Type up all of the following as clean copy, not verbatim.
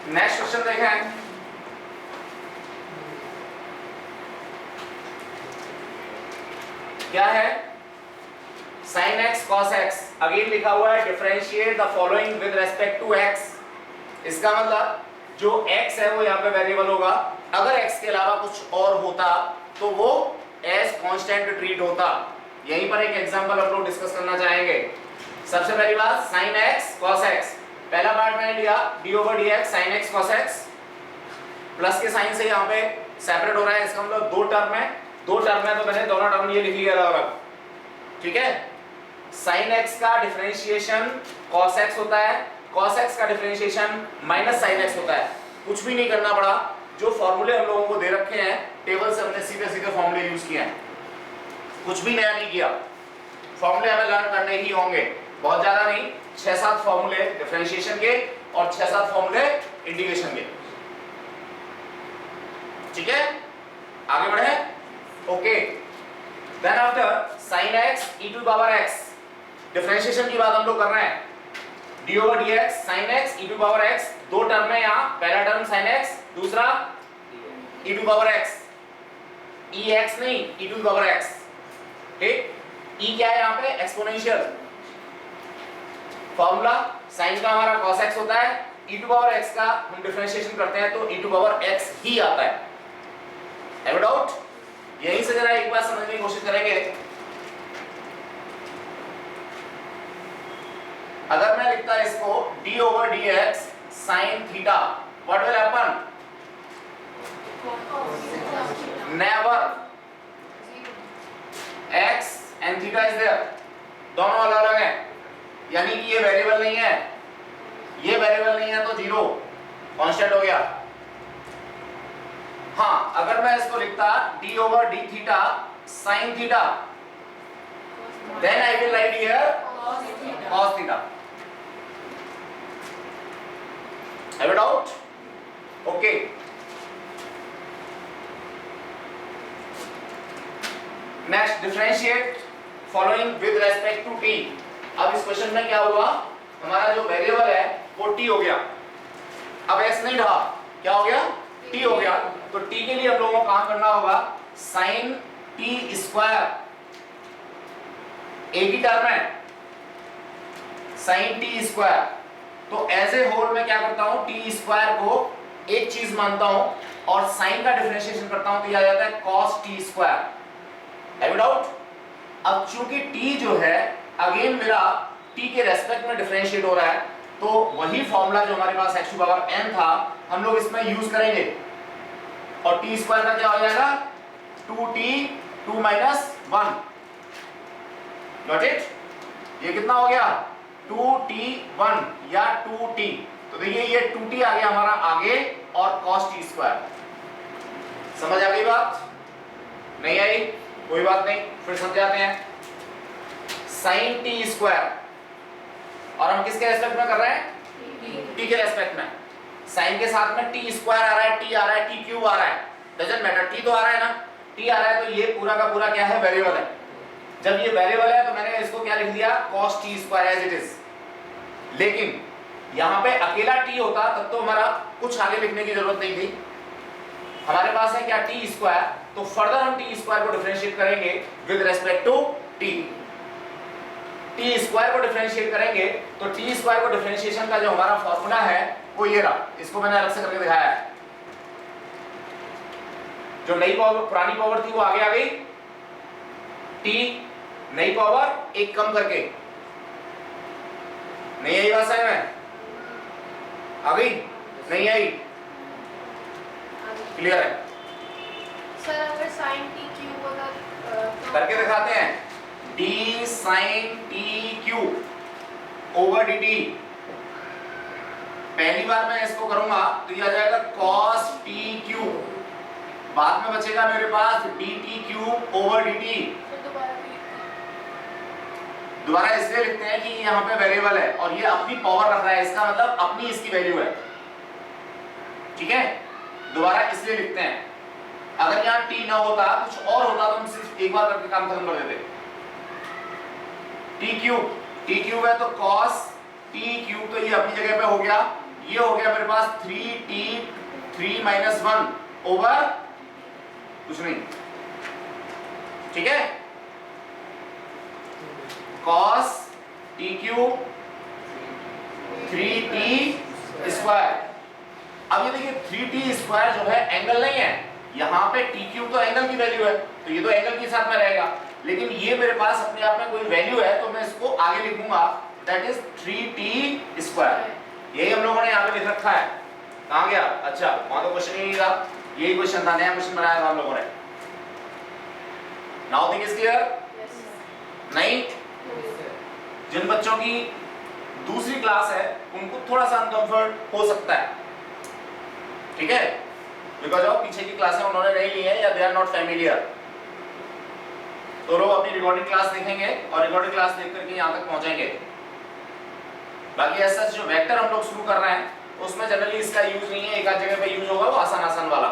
Next question देखें। क्या है? sin x cos x, again लिखा हुआ है differentiate the following with respect to x। इसका मतलब जो x है वो यहाँ पे वेरिएबल होगा, अगर x के अलावा कुछ और होता तो वो एज कांस्टेंट ट्रीट होता। यहीं पर एक एग्जांपल हम लोग डिस्कस करना चाहेंगे। सबसे पहली बात sin x cos x, पहला पार्ट मैंने लिया d over dx sin x cos x, plus के साइन से यहाँ पे सेपरेट हो रहा है, इसका मतलब दो टर्म है तो मैंने दोनों टर्म ये लिख लिया अलग। ठीक है, sin x का डिफरेंशिएशन cos x होता है, cos x का डिफरेंशिएशन माइनस sin x होता है। कुछ भी नहीं करना पड़ा, जो फॉर्मूले हम लोगों को दे रखे हैं टेबल से हमने सीधे सीधे फॉर्मूले यूज किए हैं, कुछ भी नया नहीं किया। फॉर्मूले हमें लर्न करने ही होंगे, बहुत ज्यादा नहीं, 6-7 फॉर्मूले डिफरेंशिएशन के और 6-7 फॉर्मूले इंटीग्रेशन के। ठीक है, आगे बढ़े। Okay, then after sin x e to power x, differentiation की बात हम लोग कर रहे हैं। d over dx sin x e to power x, दो टर्म है यहाँ, पहला टर्म sin x, दूसरा e to power x, ex नहीं e टू पावर x। ठीक, e क्या है यहाँ पे? एक्सपोनेंशियल। फॉर्मूला sin का हमारा cos x होता है, e टू पावर x का हम डिफरेंशिएशन करते हैं तो e टू पावर x ही आता है। Have a doubt? यहीं से जरा एक बार समझने की कोशिश करेंगे। अगर मैं लिखता है इसको d over dx sin theta, what will happen? Never, x and theta is there, दोनों अलग अलग हैं, यानी कि ये वेरिएबल नहीं है, ये वेरिएबल नहीं है तो जीरो कांस्टेंट हो गया। हाँ, अगर मैं इसको लिखता d over d theta sin theta, then I will write here cos theta. Have a doubt? Okay. Next, differentiate following with respect to t। अब इस क्वेश्चन में क्या हुआ, हमारा जो वेरिएबल है वो t हो गया, अब x नहीं रहा, क्या हो गया? t हो गया। तो t के लिए हम लोगों को काम करना होगा sin t स्क्वायर, एक ही टर्म है sin t स्क्वायर, तो एज ए होल मैं क्या करता हूं, t स्क्वायर को एक चीज मानता हूं और sin का डिफरेंशिएशन करता हूं तो ये आ जाता है cos t square. Have you doubt? अब चूंकि t जो है अगेन मेरा t के रेस्पेक्ट में डिफरेंशिएट हो रहा है, तो वही फॉर्मूला जो हमारे पास x टू पावर n था हम लोग इसमें यूज करेंगे, और t स्क्वायर का क्या हो जाएगा? 2t 2 minus 1। Got it? ये कितना हो गया? 2t1 या 2t, तो देखिए ये 2t आ गया हमारा आगे और cos t स्क्वायर। समझ आ गई बात? नहीं आई? कोई बात नहीं, फिर समझाते हैं। sin t स्क्वायर, और हम किसके रेस्पेक्ट में कर रहे हैं? t के रेस्पेक्ट में। sin के साथ में t स्क्वायर आ रहा है, t आ रहा है, t क्यूब आ रहा है, डजंट मैटर, t तो आ रहा है ना, t आ रहा है तो ये पूरा का पूरा क्या है? वेरिएबल है। जब ये वेरिएबल है तो मैंने इसको क्या लिख दिया? cos t square as it is. लेकिन यहाँ पे अकेला t होता तब तो हमारा कुछ आगे लिखने की जरूरत नहीं थी, हमारे पास है क्या? t स्क्वायर, तो फर्दर हम t स्क्वायर को डिफरेंशिएट करेंगे with respect to t। t square को डिफरेंशिएट करेंगे तो t स्क्वायर को डिफरेंशिएशन का जो हमारा फॉर्मूला है वो ये रहा, इसको मैंने अलग से करके दिखाया है। जो नई पावर, पुरानी पावर थी वो आगे आ गई, t नई पावर एक कम करके, नहीं आई बात समझ में? आ गई? नहीं आई? क्लियर है? सर अगर sin t क्यूब अगर करके दिखाते हैं, d sin t cube over dt, पहली बार मैं इसको करूंगा तो ये आ जाएगा cos t क्यूब, बाद में बचेगा मेरे पास dt क्यूब ओवर dt। दोबारा इसलिए लिखते हैं कि यहाँ पे वेरिएबल है और ये अपनी पावर रख रहा है, इसका मतलब अपनी इसकी वैल्यू है। ठीक है, दोबारा इसलिए लिखते हैं, अगर यहाँ t ना होता कुछ और होता तो हम सिर्फ एक बार करके काम खत्म कर देते। t क्यूब है तो cos t क्यूब, तो ये अपनी जगह पे हो गया, ये हो गया मेरे पास 3t 3 माइनस 1 ओवर कुछ नहीं, ठीक है, cos t cube 3t square. अब ये देखिए 3t स्क्वायर जो है एंगल नहीं है, यहाँ पे t क्यूब तो एंगल की वैल्यू है, तो ये तो एंगल के साथ में रहेगा, लेकिन ये मेरे पास अपने आप में कोई वैल्यू है, तो मैं इसको आगे लिखूंगा, दैट इज 3t स्क्वायर। यही हम लोगों ने यहाँ पे लिख रखा है। कहाँ गया? अच्छा, वहां तो क्वेश्चन ही नहीं था, यही क्वेश्चन था, नया क्वेश्चन बनाया था हम लोगों ने। Now thing is clear? नहीं? जिन बच्चों की दूसरी क्लास है उनको थोड़ा सा अनकंफर्ट हो सकता है, ठीक है, बिकॉज ऑफ पीछे की क्लासें उन्होंने नहीं ली है या दे आर नॉट फैमिलियर, तो लोग अपनी रिकॉर्डिंग क्लास देखेंगे और रिकॉर्डिंग क्लास देख करके यहाँ तक पहुंचेंगे। बाकी ऐसा जो वेक्टर हम लोग शुरू कर रहे हैं उसमें जनरली इसका यूज नहीं है, एक आध जगह पे यूज होगा, वो आसान आसान वाला।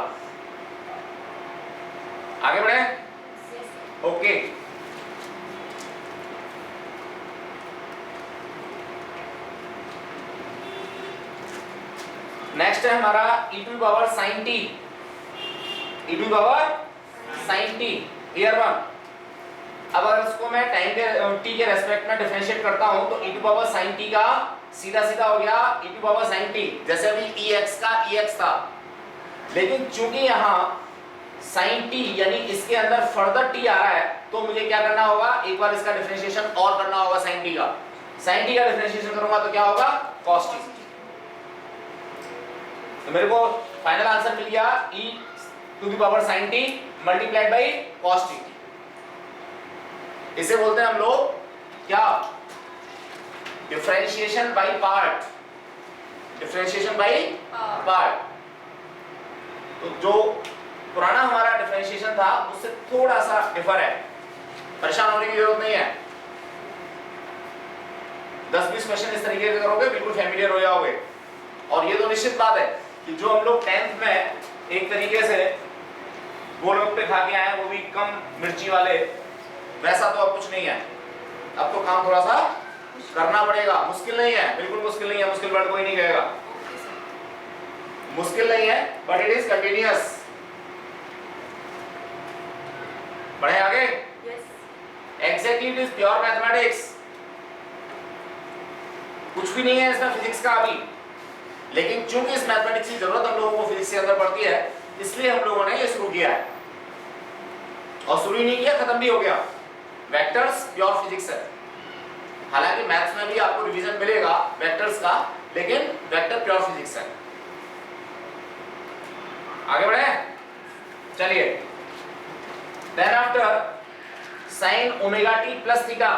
आगे बढ़े? ओके, नेक्स्ट है हमारा e to power sin t, e to power sin t ईयर 1। अब अगर इसको मैं टाइम के t के रेस्पेक्ट में डिफरेंशिएट करता हूं तो e to power sin t का सीधा सीधा हो गया e to power sin t, जैसे अभी ex का ex था, लेकिन चूंकि यहाँ sin t यानी इसके अंदर फर्दर t आ रहा है, तो मुझे क्या करना होगा, एक बार इसका डिफरेंशिएशन और करना होगा sin t का। sin t का डिफरेंशिएशन करूंगा तो क्या होगा, cos t। तो मेरे को फाइनल आंसर मिल गया e to the power sin t multiplied by cos t। इसे बोलते हैं हम लोग क्या, differentiation by part, differentiation by part. तो जो पुराना हमारा डिफरेंशिएशन था उससे थोड़ा सा डिफर है, परेशान होने की जरूरत नहीं है। 10-20 क्वेश्चन इस तरीके से करोगे बिल्कुल फैमिलियर हो जाओगे। और ये तो निश्चित बात है कि जो हम लोग 10th में एक तरीके से गोलगप्पे खा के आए, वो भी कम मिर्ची वाले, वैसा तो अब कुछ नहीं है। अब तो काम थोड़ा सा करना पड़ेगा, मुश्किल नहीं है, बिल्कुल मुश्किल नहीं है, मुश्किल वर्ड कोई नहीं कहेगा, मुश्किल नहीं है, बट इट इज कंटिन्यूअस। बढ़े आगे? Exactly, it is pure mathematics, कुछ भी नहीं है इसमें फिजिक्स का अभी, लेकिन चूंकि इस मैथमेटिक्स की जरूरत हम लोगों को फिजिक्स के अंदर पड़ती है, इसलिए हम लोगों ने ये शुरू किया है। और शुरू ही नहीं किया, खत्म भी हो गया। वेक्टर्स प्योर फिजिक्स है, हालांकि मैथ्स में भी आपको रिवीजन मिलेगा वेक्टर्स का, लेकिन वेक्टर प्योर फिजिक्स है। आगे बढ़े? चलिए, then after sin omega t plus theta,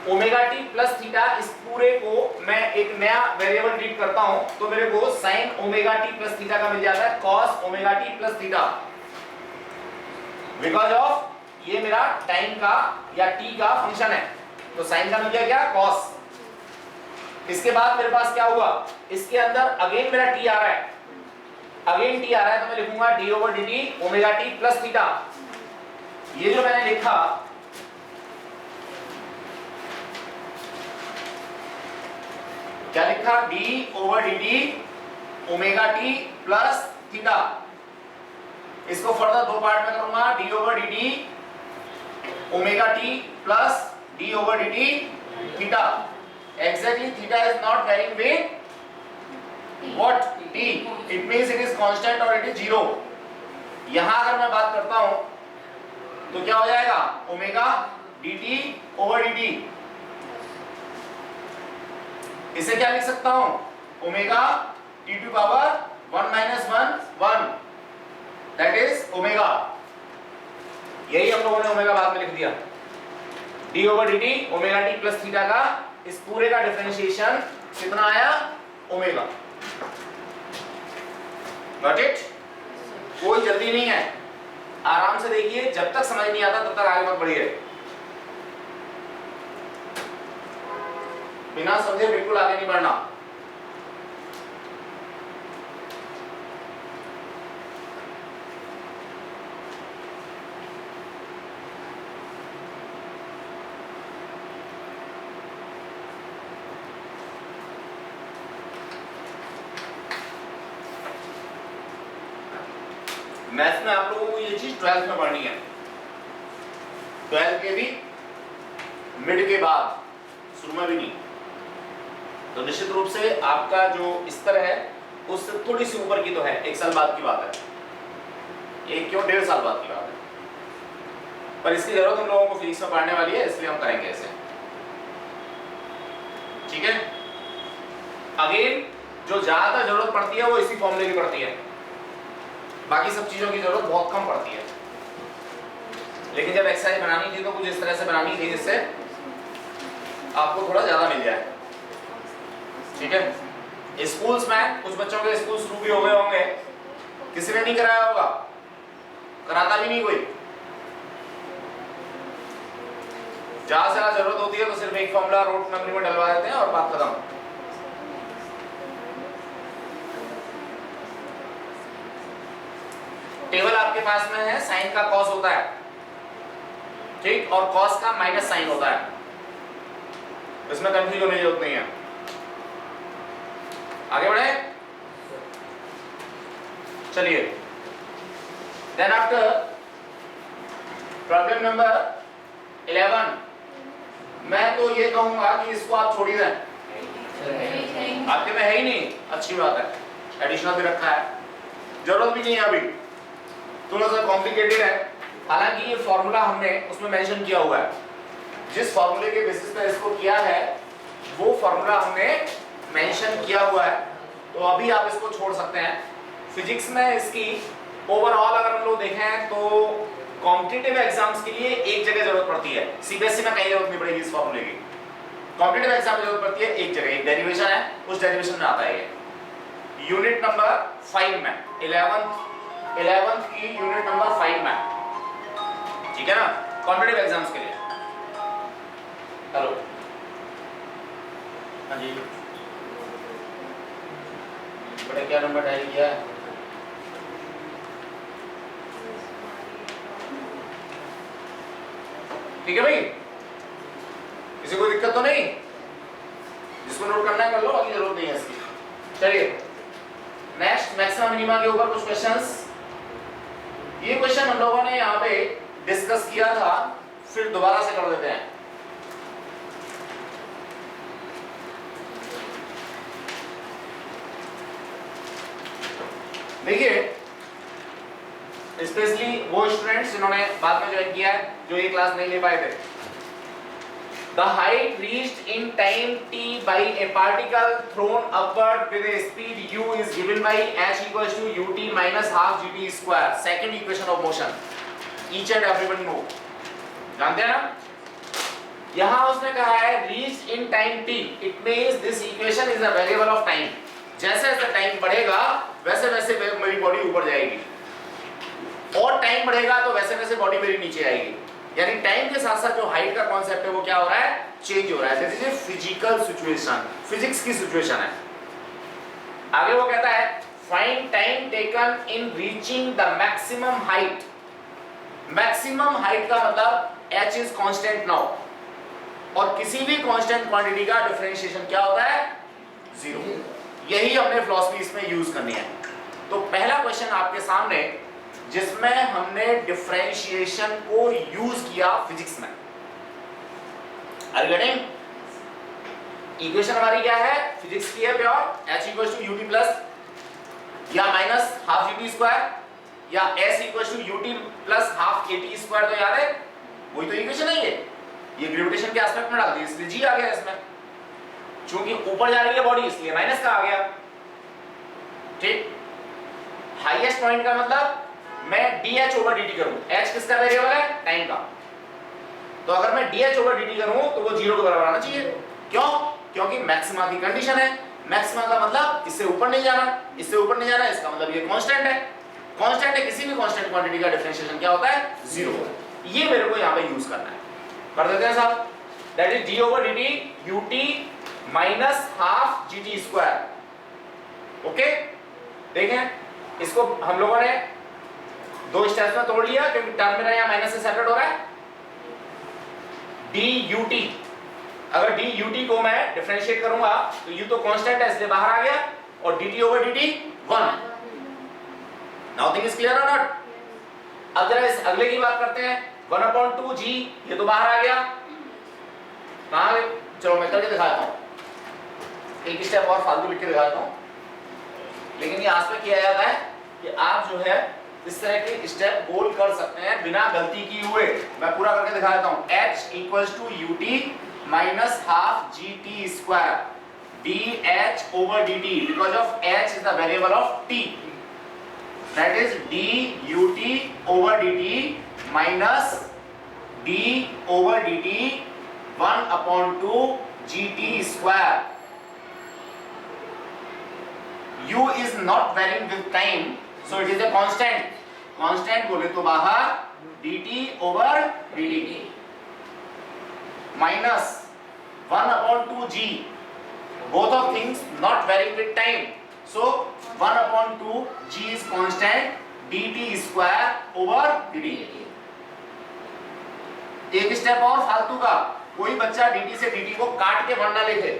omega t plus theta, इस पूरे को मैं एक नया वेरिएबल ट्रीट करता हूं, तो मेरे को sin omega t plus theta का मिल जाता है cos omega t plus theta, because of ये मेरा टाइम का या t का फंक्शन है, तो sin का मिल गया क्या, cos। इसके बाद मेरे पास क्या हुआ, इसके अंदर अगेन मेरा t आ रहा है, अगेन t आ रहा है, तो मैं लिखूंगा d over dt omega t plus theta. ये जो मैंने लिखा, क्या लिखा, d over dt omega t plus theta. इसको फर्दर दो पार्ट में करूंगा, d over dt omega t plus d over dt theta. Exactly, theta is not varying with what, t, it means it is constant or it is zero। यहां अगर मैं बात करता हूं तो क्या हो जाएगा, ओमेगा dt ओवर dt। इसे क्या लिख सकता हूं, omega t to power 1 minus 1 1, that is omega. यही हम लोगों ने ओमेगा बाद में लिख दिया, d over dt omega t plus theta का इस पूरे का डिफरेंशिएशन कितना आया, ओमेगा। Got it? कोई जल्दी नहीं है, आराम से देखिए, जब तक समझ नहीं आता तब तक आगे मत बढ़िए, बिना समझे बिल्कुल आगे नहीं बढ़ना। मैथ्स में आप लोगों को ये चीज 12th में पढ़नी है, 12th के भी मिड के बाद, शुरू में भी नहीं। तो निश्चित रूप से आपका जो स्तर है उससे थोड़ी सी ऊपर की तो है, 1 साल बाद की बात है, 1 क्यों 1.5 साल बाद की बात है, पर इसकी जरूरत हम लोगों को फिजिक्स में पढ़ने वाली है, इसलिए हम करेंगे ऐसे। ठीक है, अगेन जो ज्यादातर जरूरत पड़ती है वो इसी फॉर्मूले की पड़ती है, बाकी सब चीजों की जरूरत बहुत कम पड़ती है। लेकिन जब एक्सरसाइज बनानी थी तो कुछ इस तरह से बनानी थी जिससे आपको थोड़ा ज्यादा मिल जाए। ठीक है, स्कूल्स में कुछ बच्चों के स्कूल शुरू भी हो गए होंगे, किसी ने नहीं कराया होगा, कराता भी नहीं कोई। जहां से जहां जरूरत होती है तो सिर्फ एक फॉर्मूला रोट मेमोरी में डलवा देते हैं और बात खत्म। टेबल आपके पास में है, साइन का कॉस होता है, ठीक, और कॉस का माइनस साइन होता है, इसमें कंफ्यूज होने की जरूरत नहीं है। आगे बढ़े, चलिए। देन आफ्टर प्रॉब्लम नंबर 11, मैं तो ये कहूंगा कि इसको आप छोड़ ही दें, आपके में है ही नहीं, अच्छी बात है, एडिशनल भी रखा है, जरूरत भी नहीं है, अभी थोड़ा सा कॉम्प्लिकेटेड है। हालांकि ये फॉर्मूला हमने उसमें मेंशन किया हुआ है, जिस फॉर्मूले के बेसिस पर इसको किया है वो फॉर्मूला हमने मेंशन किया हुआ है, तो अभी आप इसको छोड़ सकते हैं। फिजिक्स में इसकी ओवरऑल अगर हम लोग देखें तो कॉम्पिटिटिव एग्जाम्स के लिए एक जगह जरूरत पड़ती है, सीबीएसई में कहीं जरूरत नहीं पड़ेगी इस फॉर्मूले की, कॉम्पिटिटिव एग्जाम में जरूरत पड़ती है एक जगह, एक डेरिवेशन है, उस डेरिवेशन में आता है ये। यूनिट नंबर 5 में, 11th की यूनिट नंबर 5 में, ठीक है ना, कॉम्पिटिटिव एग्जाम्स के लिए। हेलो, हाँ जी बेटा, क्या नंबर डायल किया है? ठीक है भाई, किसी को दिक्कत तो नहीं? जिसको नोट करना है कर लो, बाकी जरूरत नहीं है इसकी। चलिए नेक्स्ट, मैक्सिमम मिनिमा के ऊपर कुछ क्वेश्चंस। ये क्वेश्चन हम लोगों ने यहाँ पे डिस्कस किया था, फिर दोबारा से कर देते हैं। देखिए, स्पेशली वो स्टूडेंट्स जिन्होंने बाद में ज्वाइन किया है, जो ये क्लास नहीं ले पाए थे। The height reached in time t by a particle thrown upward with a speed u is given by h equals to ut minus half gt square, second equation of motion. Each and everyone know, जानते हैं ना? यहाँ उसने कहा है reached in time t, it means this equation is a variable of time. जैसे जैसे time बढ़ेगा वैसे वैसे मेरी बॉडी ऊपर जाएगी, और टाइम बढ़ेगा तो वैसे वैसे बॉडी मेरी नीचे आएगी। यानी टाइम के साथ साथ जो हाइट का कॉन्सेप्ट है वो क्या हो रहा है, चेंज हो रहा है। This is a physical situation, physics की सिचुएशन है। आगे वो कहता है find time taken in reaching the maximum height. Maximum height का मतलब h इज कांस्टेंट नाउ, और किसी भी कांस्टेंट क्वांटिटी का डिफरेंशिएशन क्या होता है, 0। यही हमने फिलॉसफी इसमें यूज करनी है। तो पहला क्वेश्चन आपके सामने जिसमें हमने डिफरेंशिएशन को यूज किया फिजिक्स में, आर यू गेटिंग? इक्वेशन हमारी क्या है, फिजिक्स की है pure, h equals to ut plus या माइनस हाफ ut स्क्वायर, या s equals to ut plus half at square. तो याद है वही तो इक्वेशन है ये ग्रेविटेशन के एस्पेक्ट में डाल दी, इसलिए g आ गया इसमें, क्योंकि ऊपर जा रही है बॉडी इसलिए माइनस का आ गया। ठीक, हाईएस्ट पॉइंट का मतलब मैं dh ओवर dt करूं, h किसका वेरिएबल है, टाइम का, तो अगर मैं dh ओवर dt करूं तो वो 0 के बराबर आना चाहिए। क्यों? क्योंकि मैक्सिमा की कंडीशन है, मैक्सिमा का मतलब इससे ऊपर नहीं जाना, इससे ऊपर नहीं जाना, इसका मतलब ये कांस्टेंट है, कांस्टेंट है, किसी भी कांस्टेंट क्वांटिटी का डिफरेंशिएशन क्या होता है, 0 होता है। ये मेरे को यहाँ पे यूज करना है, कर देते हैं साहब। That is d over dt ut minus half gt square. Okay, देखें इसको हम लोगों ने दो स्टेप्स में तोड़ लिया, क्योंकि टर्म मेरा यहाँ माइनस से सेपरेट हो रहा है। dut, अगर dut को मैं डिफरेंशिएट करूंगा तो u तो कांस्टेंट है इसलिए बाहर आ गया, और dt over dt 1। Now thing is clear और नॉट? अब जरा इस अगले की बात करते हैं 1/2 g, ये तो बाहर आ गया, कहां गए? चलो मैं करके दिखाता हूं, एक स्टेप और फालतू लिख के दिखाता हूं, लेकिन ये आज पे किया जाता है कि आप जो है इस तरह के स्टेप गोल कर सकते हैं बिना गलती किए हुए। मैं पूरा करके दिखा देता हूं। h equals to ut minus half gt square dh over dt because of h is the variable of t, that is dut over dt minus d over dt 1/2 gt square. u is not varying with time, so it is a constant. constant बोले तो बाहर dt over dt minus 1/2 g, both of things not varying with time, so 1/2 g is constant, dt square over dt. एक step और फालतू का, कोई बच्चा dt से dt को काट के वन ना लिखे,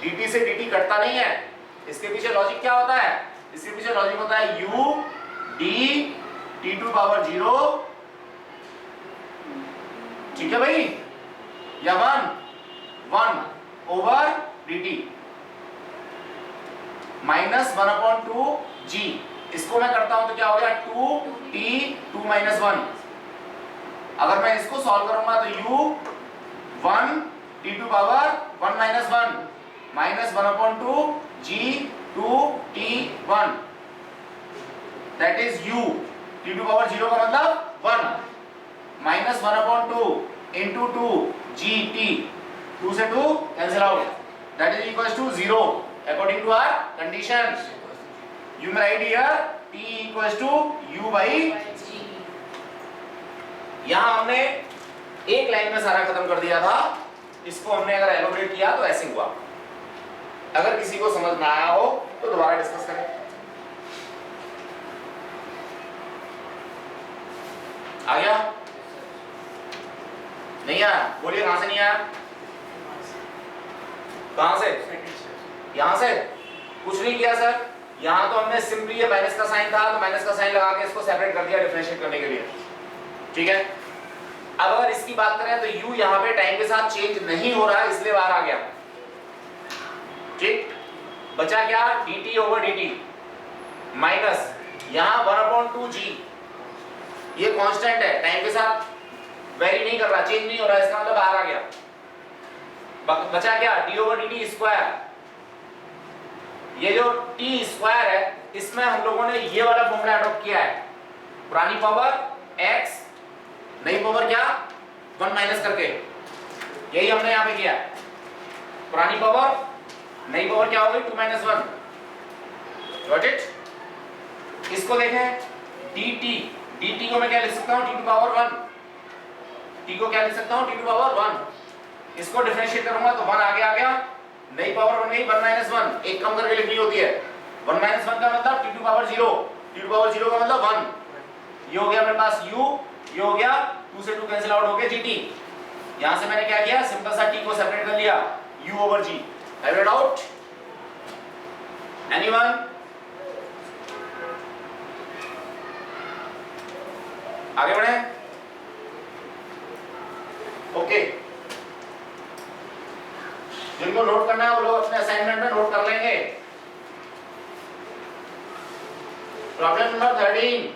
dt से dt कटता नहीं है। इसके पीछे लॉजिक क्या होता है? इसके पीछे लॉजिक होता है u d t to power 0, ठीक है भाई, या 1 ओवर dt माइनस 1/2 g। इसको मैं करता हूं तो क्या हो गया 2t 2 माइनस 1। अगर मैं इसको सॉल्व करूंगा तो u 1 t to power 1 minus 1 minus 1/2 g 2t 1, that is u t to power 0 का मतलब 1 माइनस 1/2 into 2 gt, 2 से 2 cancel out, that is equals to 0 according to our conditions. You may write here t equals to u by g. यहां हमने एक line में सारा खत्म कर दिया था, इसको हमने अगर एलोबरेट किया तो ऐसे हुआ। अगर किसी को समझ ना आया हो तो दोबारा डिस्कस करें। आ गया? नहीं आया? बोलिए कहां से नहीं आया? कहां से? यहां से? कुछ नहीं किया सर, यहां तो हमने सिंपली ये माइनस का साइन था तो माइनस का साइन लगा के इसको सेपरेट कर दिया डिफरेंशिएट करने के लिए, ठीक है। अब अगर इसकी बात करें तो u यहां पे टाइम के साथ चेंज नहीं हो रहा है इसलिए बाहर आ गया, ठीक। बचा क्या dt ओवर dt माइनस यहां 1/2 g, ये कांस्टेंट है, टाइम के साथ वेरी नहीं कर रहा, चेंज नहीं हो रहा, इसका मतलब बाहर आ गया। बचा क्या d ओवर dt स्क्वायर। ये जो t स्क्वायर है इसमें हम लोगों ने ये वाला फॉर्मूला अडॉप्ट किया है, पुरानी पावर x नई पावर क्या 1 माइनस करके, यही हमने यहां पे किया। पुरानी पावर नई पावर क्या हो गई 2 माइनस 1, गॉट इट। इसको देखें dt को मैं क्या लिख सकता हूं t टू पावर 1, t को क्या लिख सकता हूं t टू पावर 1। इसको डिफरेंशिएट करूंगा तो 1 आगे आ गया, नई पावर बन गई 1 माइनस 1, एक कम करके लिखनी होती है। 1 माइनस 1 का मतलब t to power 0, t to power 0 का मतलब 1। ये हो गया मेरे पास u, ये हो गया 2 से 2 कैंसिल आउट हो गया gt। यहां से मैंने क्या किया, सिंपल सा t को सेपरेट कर लिया u over g। Have it out anyone? आगे बढ़े, ओके। जिनको नोट करना है वो लोग अपने असाइनमेंट में नोट कर लेंगे। प्रॉब्लम नंबर 13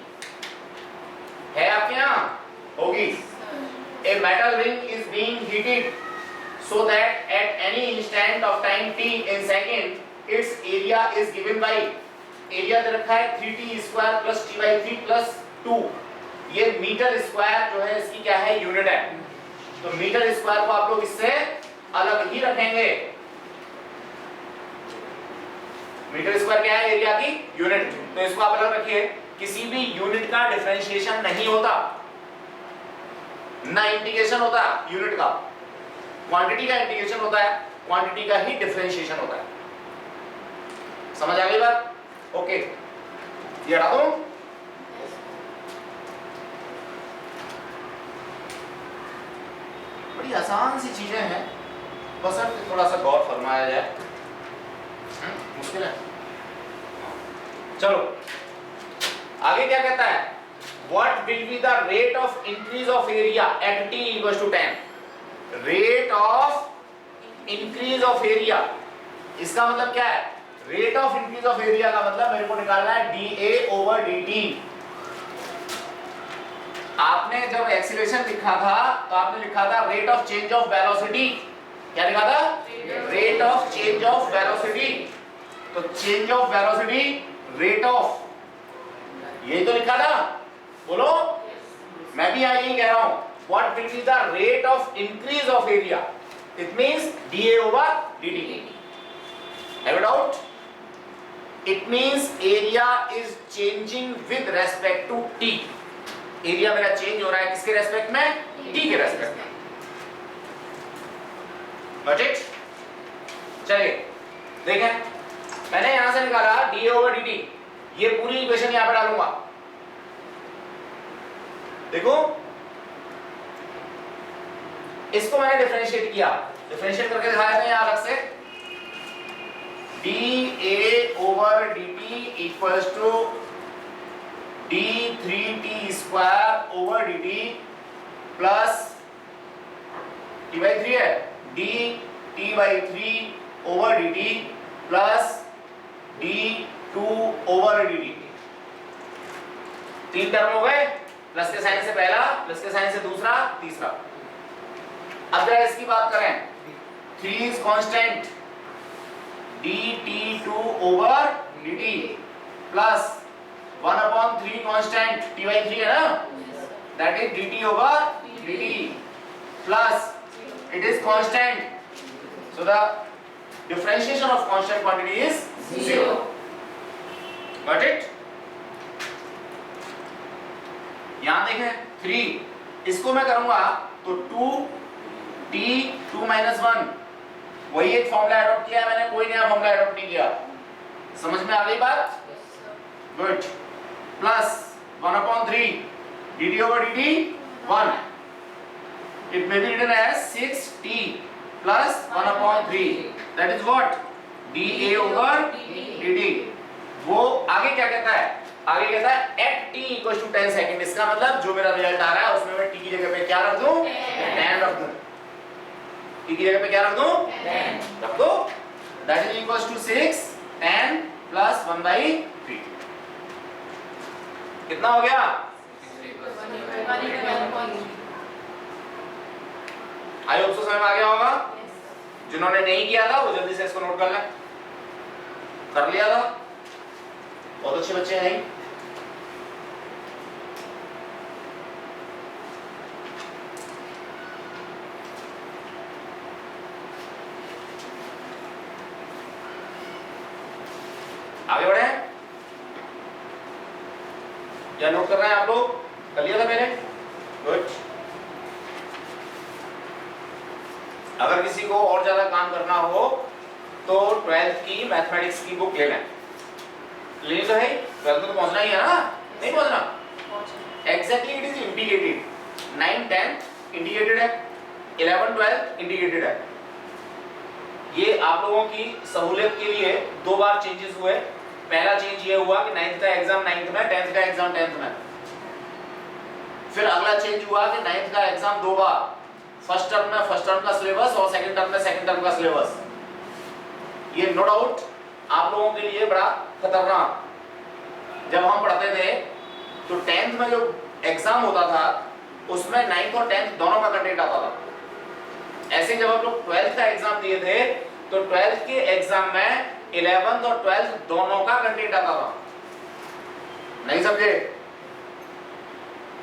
है आपके यहाँ, होगी। A metal ring is being heated so that at any instant of time t in second, its area is given by, area दे रखा है 3t square plus t by 3 plus 2। ये metre square जो है इसकी क्या है, यूनिट है, तो मीटर स्क्वायर को आप लोग इससे अलग ही रखेंगे। मीटर स्क्वायर क्या है, एरिया की यूनिट, तो इसको आप अलग रखिए। किसी भी यूनिट का डिफरेंशिएशन नहीं होता, ना इंटीग्रेशन होता यूनिट का, क्वांटिटी का इंटीग्रेशन होता है, क्वांटिटी का ही डिफरेंशिएशन होता है। समझ आ गई बात? ओके, ये हटा दूं। बड़ी आसान सी चीजें हैं, बस अब थोड़ा सा गौर फरमाया जाए। मुश्किल है। चलो आगे क्या कहता है, what will be the rate of increase of area at t equals to 10? rate of increase of area, इसका मतलब क्या है? rate of increase of area का मतलब मेरे को निकालना है dA over dt। आपने जब एक्सीलरेशन लिखा था तो आपने लिखा था rate of change of velocity. क्या लिखा था? Rate of change of velocity. तो change of velocity rate of, यही तो लिखा था, बोलो। मैं भी यही कह रहा हूं, what will be the rate of increase of area? It means dA over dt। Have it out? It means area is changing with respect to t। Area मेरा चेंज हो रहा है किसके रेस्पेक्ट में? t के रेस्पेक्ट में। Got it? चलिए देखें, मैंने यहां से निकाला dA over dt, ये पूरी इक्वेशन यहां पे डालूंगा। देखो इसको मैंने डिफरेंशिएट किया, डिफरेंशिएट करके दिखाया था यहां अलग से। dA over dt equals to d3t square over dt plus t by 3 है, dt by 3 over dt plus d2 over dt। तीन टर्म हो गए, प्लस के साइन से पहला, प्लस के साइन से दूसरा, तीसरा। अब जरा इसकी बात करें, 3 is constant, dt2 over dt plus 1/3 constant t by 3 है ना, that is dt over dt plus it is constant, so the differentiation of constant quantity is 0। got it? यहां देखें 3, इसको मैं करूंगा तो 2t 2 - 1, वही एक फॉर्मूला एडॉप्ट किया है मैंने, कोई नया फॉर्मूला एडॉप्ट नहीं किया। समझ में आ गई बात? Good. Plus 1/3 dt over dt 1, it may be written as 6t plus 1/3, that is what? dA over dt। वो आगे क्या कहता है? आगे कहता है at t equals to 10 second. इसका मतलब जो मेरा रिजल्ट आ रहा है उसमें मैं t की जगह पे क्या रख दूं? 10 रख दूं। t की जगह पे क्या रख दूं? 10 रख दो। that is equals to 6 10 plus 1/3। कितना हो गया? आई होप सो समझ में आ गया होगा। जिन्होंने नहीं किया था वो जल्दी से इसको नोट कर लें। कर लिया था? बहुत अच्छे बच्चे हैं। आगे बढ़े, क्या नोट कर रहे हैं आप लोग? कर लिया था मैंने? गुड। अगर किसी को और ज्यादा काम करना हो तो 12th की मैथमेटिक्स की बुक ले लें। लेनी तो है, 12th में तो पहुंचना ही है ना, नहीं पहुंचना? Exactly it is indicated. 9 10 indicated है, 11 12 इंडिकेटेड है। ये आप लोगों की सहूलियत के लिए 2 बार चेंजेस हुए। पहला चेंज ये हुआ कि 9th का एग्जाम 9th में, 10th का एग्जाम 10th में। फिर अगला चेंज हुआ कि 9th का एग्जाम 2 बार, फर्स्ट टर्म में फर्स्ट टर्म का सिलेबस और सेकंड टर्म में सेकंड टर्म का सिलेबस। ये नो डाउट आप लोगों के लिए बड़ा खतरनाक। जब हम पढ़ते थे तो 10th में जो एग्जाम होता था उसमें 9th और 10th दोनों का कंटेंट आता था। ऐसे जब हम लोग 12th का एग्जाम दिए थे तो 12th के एग्जाम में 11th और 12th दोनों का कंटेंट आता था। नहीं समझे?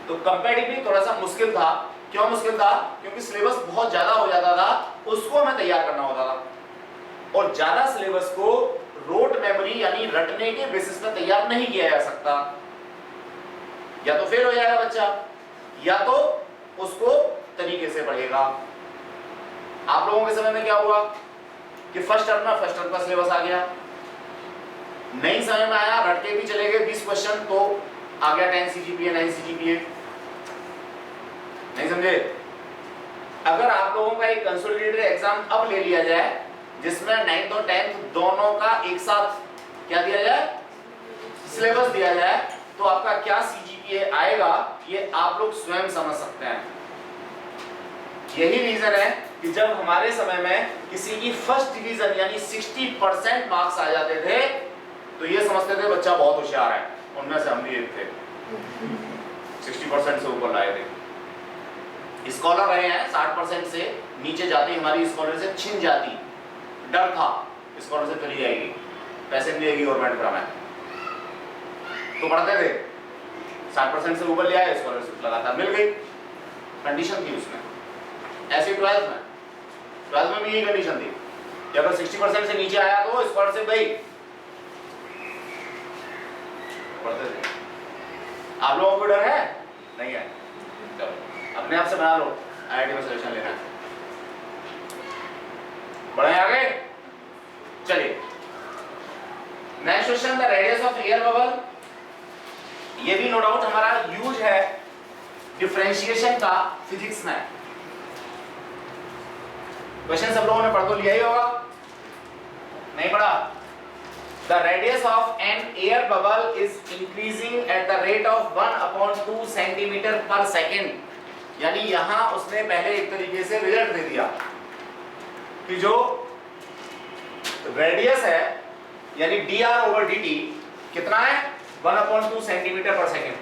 तो कंपैरेटिवली थोड़ा सा मुश्किल था। क्यों मुश्किल था? क्योंकि सिलेबस बहुत ज्यादा हो जाता था, उसको हमें तैयार करना होता था। और ज्यादा सिलेबस को रोट मेमोरी यानी रटने के बेसिस पे तैयार नहीं किया जा सकता। या तो फेल हो जाएगा बच्चा, या तो उसको तरीके से पढ़ेगा। आप लोगों के समय में क्या हुआ कि फर्स्ट टर्म में फर्स्ट टर्म का सिलेबस आ गया, नहीं समझ में आया, रटके भी चले गए 20 क्वेश्चन, तो आ गया 10 CGPA 9 CGPA। नहीं समझे? अगर आप लोगों का एक कंसोलिडेटेड एग्जाम अब ले लिया जाए जिसमें 9th और 10th दोनों का एक साथ क्या दिया जाए, सिलेबस दिया जाए, तो आपका क्या CGPA ये आएगा ये आप लोग स्वयं समझ सकते हैं। यही रीजन है कि जब हमारे समय में किसी की फर्स्ट डिवीजन यानी 60% मार्क्स आ जाते थे तो ये समझते थे बच्चा बहुत होशियार है, उनमें से हम भी एक थे 60% से ऊपर लाए थे। स्कॉलर रहे हैं 60% से नीचे जाती हमारी स्कॉलरशिप छिन जाती, डर था स्कॉलरशिप चली जाएगी, पैसे मिलेगी गवर्नमेंट का, मैं तो पढ़ते थे 60% से ऊपर ले आए स्कॉलरशिप लगातार मिल गई, कंडीशन थी उसमें। ऐसे 12th में भी यही कंडीशन थी कि अगर 60% से नीचे आया तो स्कॉलरशिप गई, पढ़ते थे। आप लोगों को डर है? नहीं है? चलो अपने आप से बना लो IIT में सिलेक्शन लेना है। बढ़े आगे, चलिए next question, the radius of air bubble. ये भी नो डाउट हमारा यूज है डिफरेंशिएशन का फिजिक्स में। क्वेश्चन सब लोगों ने पढ़ तो लिया ही होगा, नहीं पढ़ा? The radius of an air bubble is increasing at the rate of 1/2 centimeter per second। यानी यहां उसने पहले एक तरीके से रिजल्ट दे दिया कि जो रेडियस है यानी dr/dt कितना है 1/2 सेंटीमीटर पर second.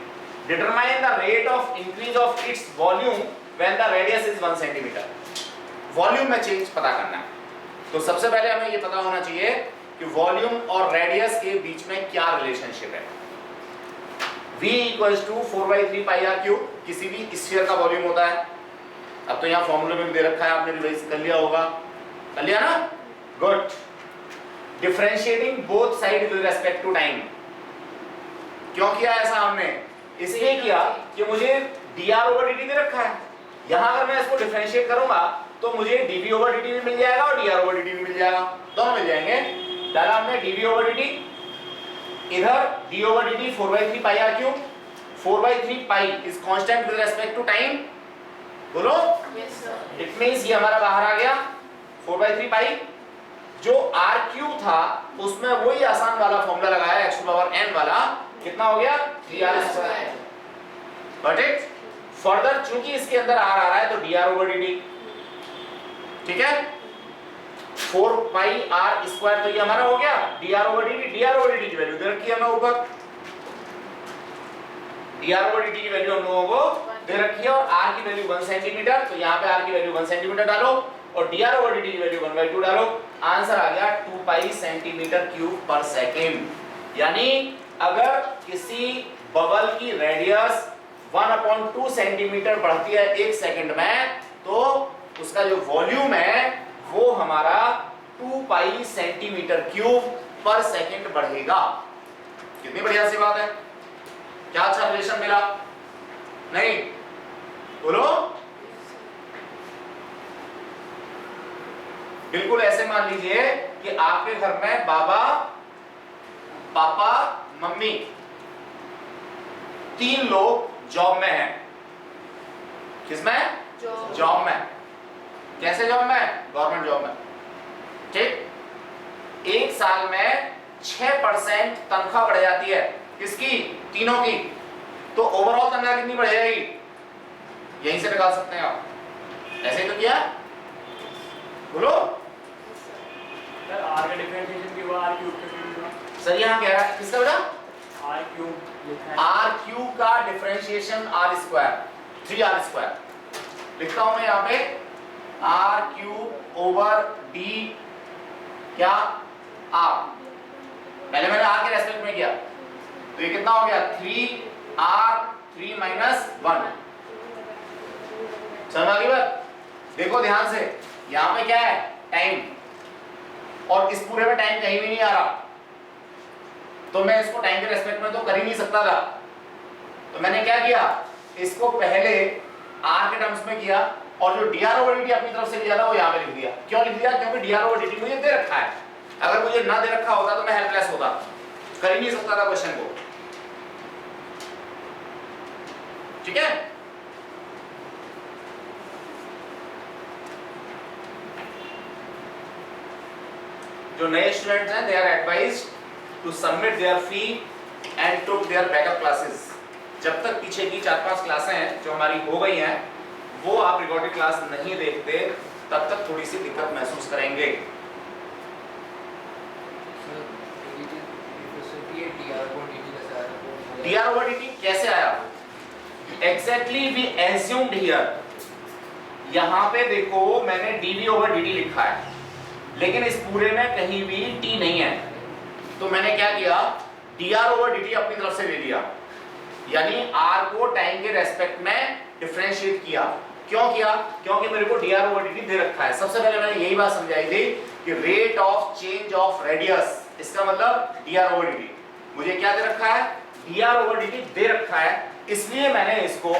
Determine the rate of increase of its volume when the radius is 1 centimetre. Volume में चेंज पता करना है, तो सबसे पहले हमें ये पता होना चाहिए कि वॉल्यूम और रेडियस के बीच में क्या रिलेशनशिप है। V = 4/3 πr3 किसी भी स्फीयर का वॉल्यूम होता है। अब तो यहाँ फॉर्मूले में भी दे रखा है, आपने रिवाइज कर लिया होगा, कर लिया ना? Good. Differentiating both side with respect to time. क्यों किया ऐसा हमने? इसलिए किया कि मुझे dr/dt दे रखा है, यहाँ अगर मैं इसको डिफरेंशिएट करूंगा तो मुझे dv/dt भी मिल जाएगा और dr/dt भी मिल जाएगा, दोनों मिल जाएंगे। डाला हमने dv/dt, इधर d/dt 4/3 πr3, 4/3 π is constant with respect to time, बोलो यस सर। इट मींस ये हमारा बाहर आ गया 4/3 π। जो r3 था उसमें वही आसान वाला फॉर्मूला लगाया x⁴n वाला, कितना हो गया 3r²। बट इट फर्दर चूंकि इसके अंदर r आ रहा है तो dr/dt, ठीक है 4πr² तो ये हमारा हो गया dr/dt। dr/dt की वैल्यू दे रखी है हमें ऊपर, dr/dt की वैल्यू हम लोगों को दे रखी है और r की वैल्यू 1 सेंटीमीटर, तो यहाँ पे r की वैल्यू 1 सेंटीमीटर डालो और dr/dt की वैल्यू 1/2 डालो। आंसर आ गया 2 π सेंटीमीटर क्यूब पर सेकेंड। यानी अगर किसी बबल की रेडियस 1/2 सेंटीमीटर बढ़ती है 1 सेकंड में तो उसका जो वॉल्यूम है वो हमारा 2 π सेंटीमीटर क्यूब पर सेकंड बढ़ेगा। कितनी बढ़िया सी बात है, क्या अच्छा रिलेशन मिला? नहीं? बोलो। बिल्कुल ऐसे मान लीजिए कि आपके घर में बाबा, पापा, मम्मी 3 लोग जॉब में हैं। किसमें? जॉब में। कैसे जॉब में? गवर्नमेंट जॉब में, ठीक। एक साल में 6% तनख्वाह बढ़ जाती है, किसकी? तीनों की। तो ओवरऑल तनख्वाह कितनी बढ़ जाएगी? यहीं से निकाल सकते हैं आप। ऐसे ही तो किया, बोलो सर। r का डिफरेंशिएशन भी हुआ, r क्यूब का भी हुआ। सर यहाँ कह रहा है किसका बेटा? r क्यूब लिखा है। r क्यूब का डिफरेंशिएशन r², 3r²। लिखता हूं मैं यहाँ पे r³ d क्या r। पहले मैंने r के रेस्पेक्ट में किया तो ये कितना हो गया 3r3 - 1। समझ आ गई बात? देखो ध्यान से, यहाँ पे क्या है? टाइम, और इस पूरे में टाइम कहीं भी नहीं आ रहा, तो मैं इसको टाइम के रेस्पेक्ट में तो कर ही नहीं सकता था। तो मैंने क्या किया, इसको पहले r के टर्म्स में किया और जो dr/dt अपनी तरफ से लिया था वो यहाँ पे लिख दिया। क्यों लिख दिया? क्योंकि dr/dt मुझे दे रखा है। अगर मुझे ना दे रखा होता तो मैं हेल्पलेस होता, कर ही नहीं सकता था क्वेश्चन को, ठीक है। जो नए स्टूडेंट्स हैं, they are advised to submit their fee and took their backup classes. जब तक पीछे की 4-5 क्लासें हैं जो हमारी हो गई हैं वो आप रिकॉर्डेड क्लास नहीं देखते तब तक थोड़ी सी दिक्कत महसूस करेंगे। dr/dt कैसे आया? एग्जैक्टली वी एज्यूम्ड हियर, यहां पे देखो मैंने dv/dt लिखा है लेकिन इस पूरे में कहीं भी t नहीं है, तो मैंने क्या किया, dr/dt अपनी तरफ से दे दिया, यानी r को टाइम के रेस्पेक्ट में डिफरेंशिएट किया। क्यों किया? क्योंकि मेरे को dr/dt दे रखा है। सबसे पहले मैंने यही बात समझाई थी कि rate of change of radius, इसका मतलब dr/dt, मुझे क्या दे रखा है, dr/dt दे रखा है, इसलिए मैंने इसको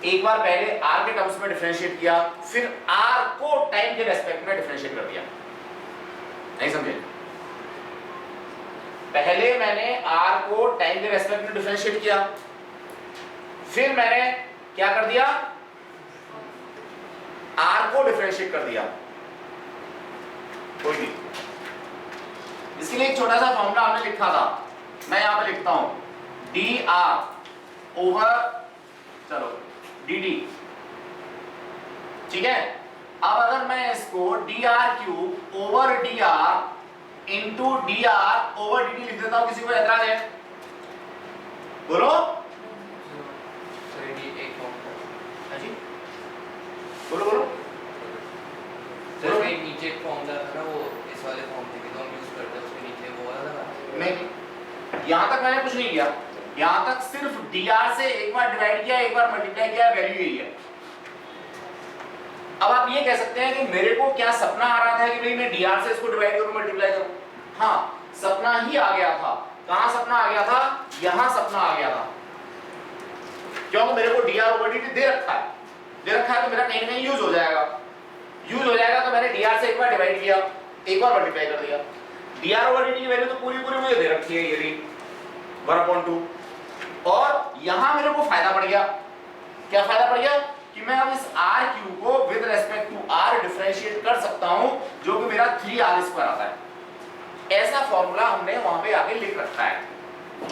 एक बार पहले r के टर्म्स में डिफरेंशिएट किया, फिर r को टाइम के रेस्पेक्ट में डिफरेंशिएट कर दिया। नहीं समझे? पहले मैंने r को टाइम के रेस्पेक्ट में डिफरेंशिएट किया, फिर मैंने क्या कर दिया, r को डिफरेंशिएट कर दिया। कोई नहीं, इसके लिए एक छोटा सा फॉर्मूला हमने लिखा था, मैं यहां पे लिखता हूं, dr ओवर चलो dt, ठीक है। अब अगर मैं इसको dr³ over dr into dr over dt लिख देता हूं, किसी को ऐतराज है? बोलो। जी बोलो बोलो। सर कहीं नीचे एक फॉर्मूला था ना, वो इस वाले फॉर्म में जो हम यूज करते हैं उसके नीचे वो वाला लगा? नहीं, यहां तक मैंने कुछ नहीं किया, यहां तक सिर्फ dr से एक बार डिवाइड किया, एक बार मल्टीप्लाई किया, वैल्यू यही है। अब आप ये कह सकते हैं कि मेरे को क्या सपना आ रहा था कि भाई मैं dr से इसको डिवाइड करूं, मल्टीप्लाई करूं? हाँ, सपना ही आ गया था। कहां सपना आ गया था? यहां सपना आ गया था, क्योंकि मेरे को dr/dt दे रखा है, तो मेरा कहीं ना कहीं यूज हो जाएगा, तो मैंने dr से एक बार डिवाइड किया, एक बार मल्टीप्लाई कर दिया। dr/dt की वैल्यू तो पूरी मुझे दे रखी है, ये 1/2, और यहां मेरे को फायदा पड़ गया। क्या फायदा पड़ गया? कि मैं अब इस r³ को with respect to r differentiate कर सकता हूं, जो कि मेरा 3r² आता है। ऐसा फॉर्मूला हमने वहां पे आके लिख रखा है,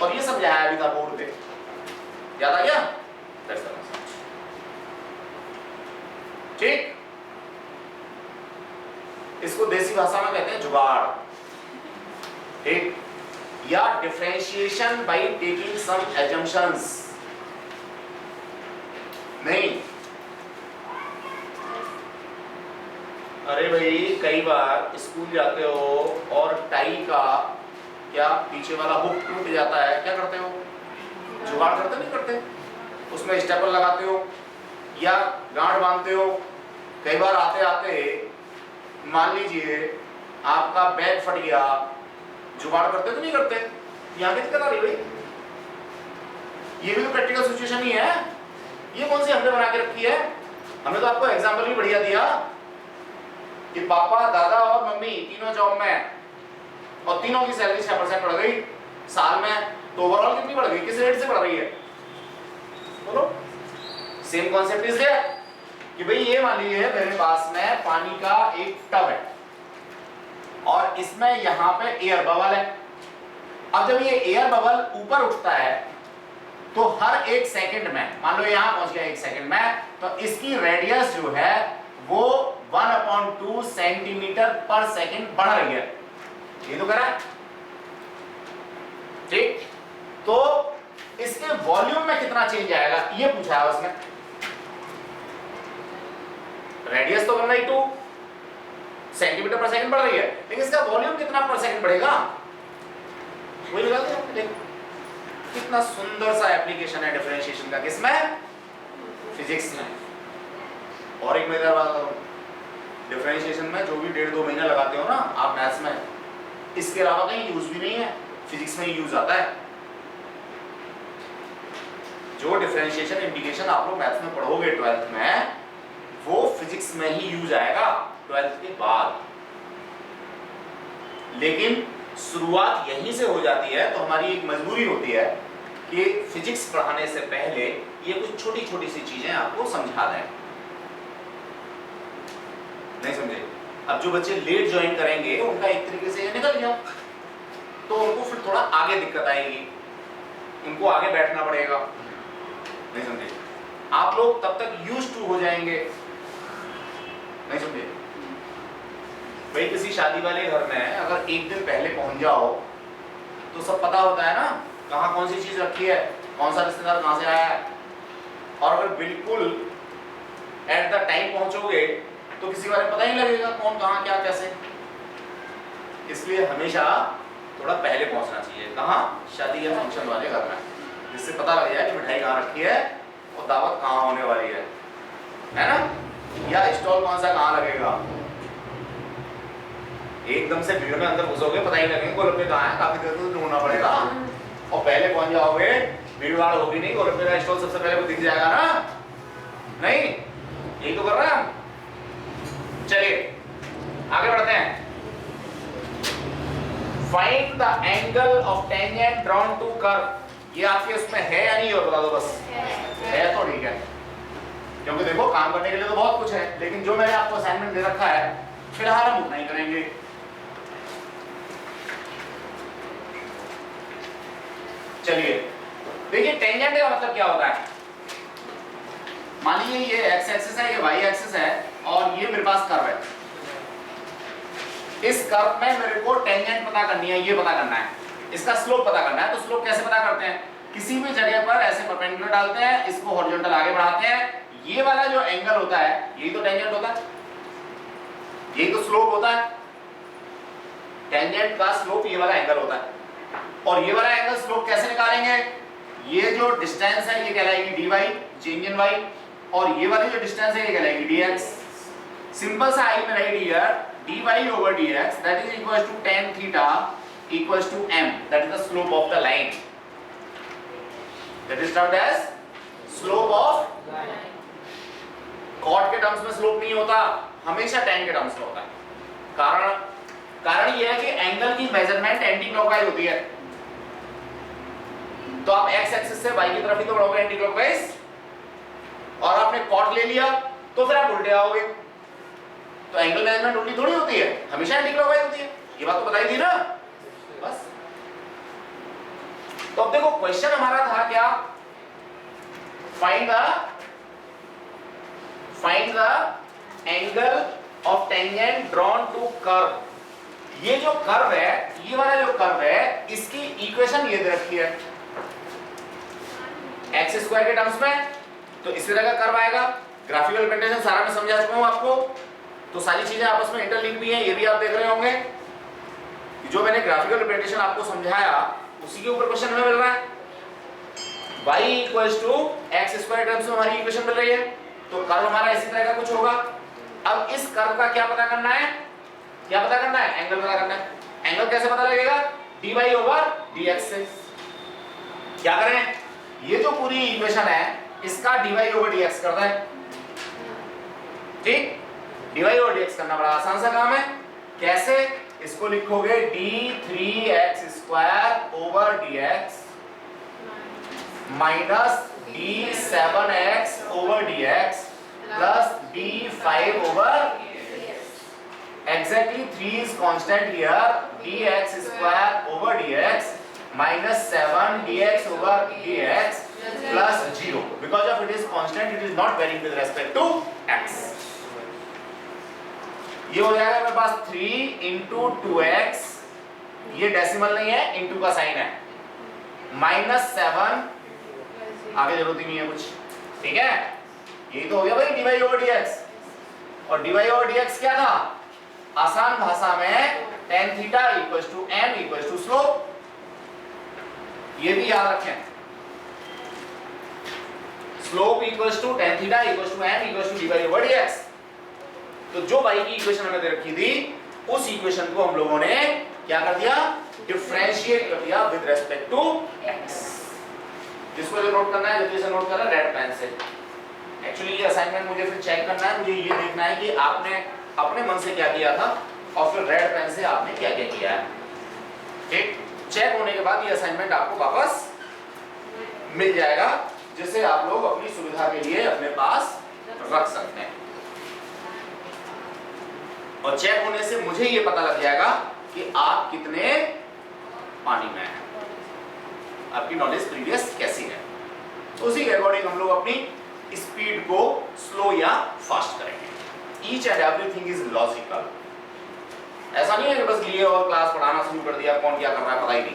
और ये समझाया अभी था बोर्ड पे, याद आ गया? ठीक, इसको देसी भाषा में कहते हैं जुगाड़, ठीक, या differentiation by taking some assumptions. नहीं, अरे भाई कई बार स्कूल जाते हो और टाई का क्या पीछे वाला हुक टूट जाता है, क्या करते हो? जुगाड़ करते नहीं करते? उसमें स्टेपल लगाते हो या गांठ बांधते हो। कई बार आते आते मान लीजिए आपका बैग फट गया, जुगाड़ करते तो नहीं करते? यहाँ की दिक्कत आ रही भाई, ये भी तो प्रैक्टिकल सिचुएशन ही है। ये कौन सी हमने बना के रखी है? हमने तो आपको एग्जाम्पल भी बढ़िया दिया कि पापा, दादा और मम्मी तीनों जॉब में, और तीनों की सैलरी 6% बढ़ गई साल में, तो ओवरऑल कितनी बढ़ गई, किस रेट से बढ़ रही है? बोलो। सेम कॉन्सेप्ट इज देयर कि भाई ये मान लीजिए मेरे पास में पानी का एक टब है और इसमें यहां पे एयर बबल है। अब जब ये एयर बबल ऊपर उठता है तो हर एक सेकंड में, मान लो यहां पहुंच गया 1 सेकंड में, तो इसकी रेडियस जो है वो 1/2 सेंटीमीटर पर सेकंड बढ़ रही है। ये तो करा है, ठीक। तो इसके वॉल्यूम में कितना चेंज आएगा ये पूछा है उसने। रेडियस तो 1/2 सेंटीमीटर पर सेकंड बढ़ रही है, लेकिन इसका वॉल्यूम कितना पर सेकंड बढ़ेगा वही लगा दो। कितना सुंदर सा एप्लीकेशन है डिफरेंशिएशन का, किसमें? फिजिक्स में। और एक मजेदार बात करूं, डिफरेंशिएशन में जो भी 1.5-2 महीने लगाते हो ना आप मैथ्स में, इसके अलावा कहीं यूज भी नहीं है, फिजिक्स में ही यूज आता है। जो डिफरेंशिएशन इंटीग्रेशन आप लोग मैथ्स में पढ़ोगे 12th में, वो फिजिक्स में ही यूज आएगा 12th के बाद। लेकिन शुरुआत यहीं से हो जाती है, तो हमारी एक मजबूरी होती है कि फिजिक्स पढ़ाने से पहले ये कुछ छोटी छोटी सी चीजें आपको समझा दें। नहीं समझे? अब जो बच्चे लेट ज्वाइन करेंगे उनका एक तरीके से ये निकल गया, तो उनको फिर थोड़ा आगे दिक्कत आएगी, उनको आगे बैठना पड़ेगा। नहीं समझे? आप लोग तब तक यूज्ड टू हो जाएंगे, नहीं समझे? भाई किसी शादी वाले घर में अगर एक दिन पहले पहुंच जाओ तो सब पता होता है ना, कहाँ कौन सी चीज रखी है, कौन सा रिश्तेदार कहाँ से आया है। और अगर बिल्कुल एट द टाइम पहुंचोगे तो किसी बारे में पता ही नहीं लगेगा कौन कहाँ क्या कैसे। इसलिए हमेशा थोड़ा पहले पहुंचना चाहिए, कहाँ? शादी या फंक्शन वाले घर में, जिससे पता लग जाए कि मिठाई कहाँ रखी है और दावत कहाँ होने वाली है ना? या स्टॉल कौन सा कहाँ लगेगा। एकदम से भीड़ में अंदर घुसोगे पता ही लगेगा गोलगप्पे कहाँ है, काफी देर तो ढूंढना पड़ेगा। और पहले पहुंच जाओगे भीड़ भाड़ होगी नहीं, गोलगप्पे का स्टॉल सबसे पहले दिख जाएगा ना? नहीं, यही तो कर रहे हैं हम। चलिए आगे बढ़ते हैं। Find the angle of tangent drawn to curve. ये आपके उसमें है या नहीं, और बता दो बस। है तो ठीक है, क्योंकि देखो काम करने के लिए तो बहुत कुछ है, लेकिन जो मैंने आपको असाइनमेंट दे रखा है फिलहाल हम उतना ही करेंगे। चलिए देखिए, टेंजेंट का मतलब क्या होता है। मान लीजिए ये एक्स एक्सिस है, ये वाई एक्सिस है, और ये मेरे पास कर्व है। इस कर्व में मेरे को टेंजेंट पता करनी है, ये पता करना है, इसका स्लोप पता करना है। तो स्लोप कैसे पता करते हैं? किसी भी जगह पर ऐसे परपेंडिकुलर डालते हैं, इसको हॉरिजॉन्टल आगे बढ़ाते हैं, ये वाला जो एंगल होता है यही तो टेंजेंट होता है, यही तो स्लोप होता है। टेंजेंट का स्लोप ये वाला एंगल होता है। और ये वाला एंगल स्लोप कैसे निकालेंगे? ये जो डिस्टेंस है ये कहलाएगी dy, चेंज इन y, और ये वाली जो डिस्टेंस है ये कहलाएगी dx। सिंपल सा आई में right here dy over dx that is equals to tan theta equals to m, that is the slope of the line, that is termed as slope of line। Cot के terms में slope नहीं होता, हमेशा tan के terms में होता है। कारण यह है कि एंगल की मेजरमेंट एंटी क्लॉकवाइज होती है। तो आप x एक्सिस से y की तरफ ही तो बढ़ोगे एंटी क्लॉकवाइज, और आपने कॉट ले लिया तो फिर आप उल्टे आओगे। तो एंगल मेजरमेंट उल्टी थोड़ी होती है, हमेशा एंटी क्लॉकवाइज होती है। ये बात तो बताई थी ना बस। तो अब देखो क्वेश्चन हमारा था क्या? Find the angle of tangent drawn to curve. ये जो कर्व है, ये वाला जो कर्व है, इसकी इक्वेशन ये दे रखी है एक्स स्क्वायर के टर्म्स में। तो इसी तरह का कर्व आएगा। ग्राफिकल रिप्रेजेंटेशन सारा मैं समझा चुका हूं आपको, तो सारी चीजें आपस में इंटरलिंक भी हैं, ये भी आप देख रहे होंगे। जो मैंने ग्राफिकल रिप्रेजेंटेशन आपको समझाया उसी के ऊपर क्वेश्चन हमें मिल रहा है। y equals to x square terms में हमारी इक्वेशन मिल रही है, तो कर्व हमारा इसी तरह का कुछ होगा। अब इस कर्व का क्या पता करना है? क्या पता करना है? एंगल पता करना है। एंगल कैसे पता लगेगा? dy over dx से। क्या करें? ये जो पूरी इक्वेशन है इसका dy over dx करता है, ठीक? dy over dx करना बड़ा आसान सा काम है। कैसे? इसको लिखोगे d3x square over dx minus d7x over dx plus d5 over exactly 3 is constant here, dx square over dx minus 7 dx over dx plus 0, because of it is constant, it is not varying with respect to x। ये हो जाएगा मेरे पास 3 into 2x, ये decimal नहीं है, into का sign है, minus 7, आगे जरूरत ही नहीं है कुछ, ठीक है? यही तो हो गया भाई dy over dx। और dy over dx क्या था? आसान भाषा में tan theta equals to m equals to slope. ये भी याद रखें, slope equals to tan theta equals to m equals to dy over dx। तो जो y की इक्वेशन हमें दे रखी थी उस इक्वेशन को हम लोगों ने क्या कर दिया? डिफरेंशिएट कर दिया विद रेस्पेक्ट टू x। जिसको जो नोट करना है जल्दी से नोट करें रेड पेन से। एक्चुअली ये असाइनमेंट मुझे फिर चेक करना है, मुझे ये देखना है कि आपने अपने मन से क्या किया था और फिर रेड पेन से आपने क्या क्या किया है, ठीक? चेक होने के बाद ये असाइनमेंट आपको वापस मिल जाएगा, जिसे आप लोग अपनी सुविधा के लिए अपने पास रख सकते हैं। और चेक होने से मुझे ये पता लग जाएगा कि आप कितने पानी में हैं, आपकी नॉलेज प्रीवियस कैसी है। तो उसी के अकॉर्डिंग हम लोग अपनी स्पीड को स्लो या फास्ट करेंगे। Each and everything is logical. ऐसा नहीं है कि बस लिए और क्लास पढ़ाना शुरू कर दिया, कौन क्या कर रहा है पता ही नहीं।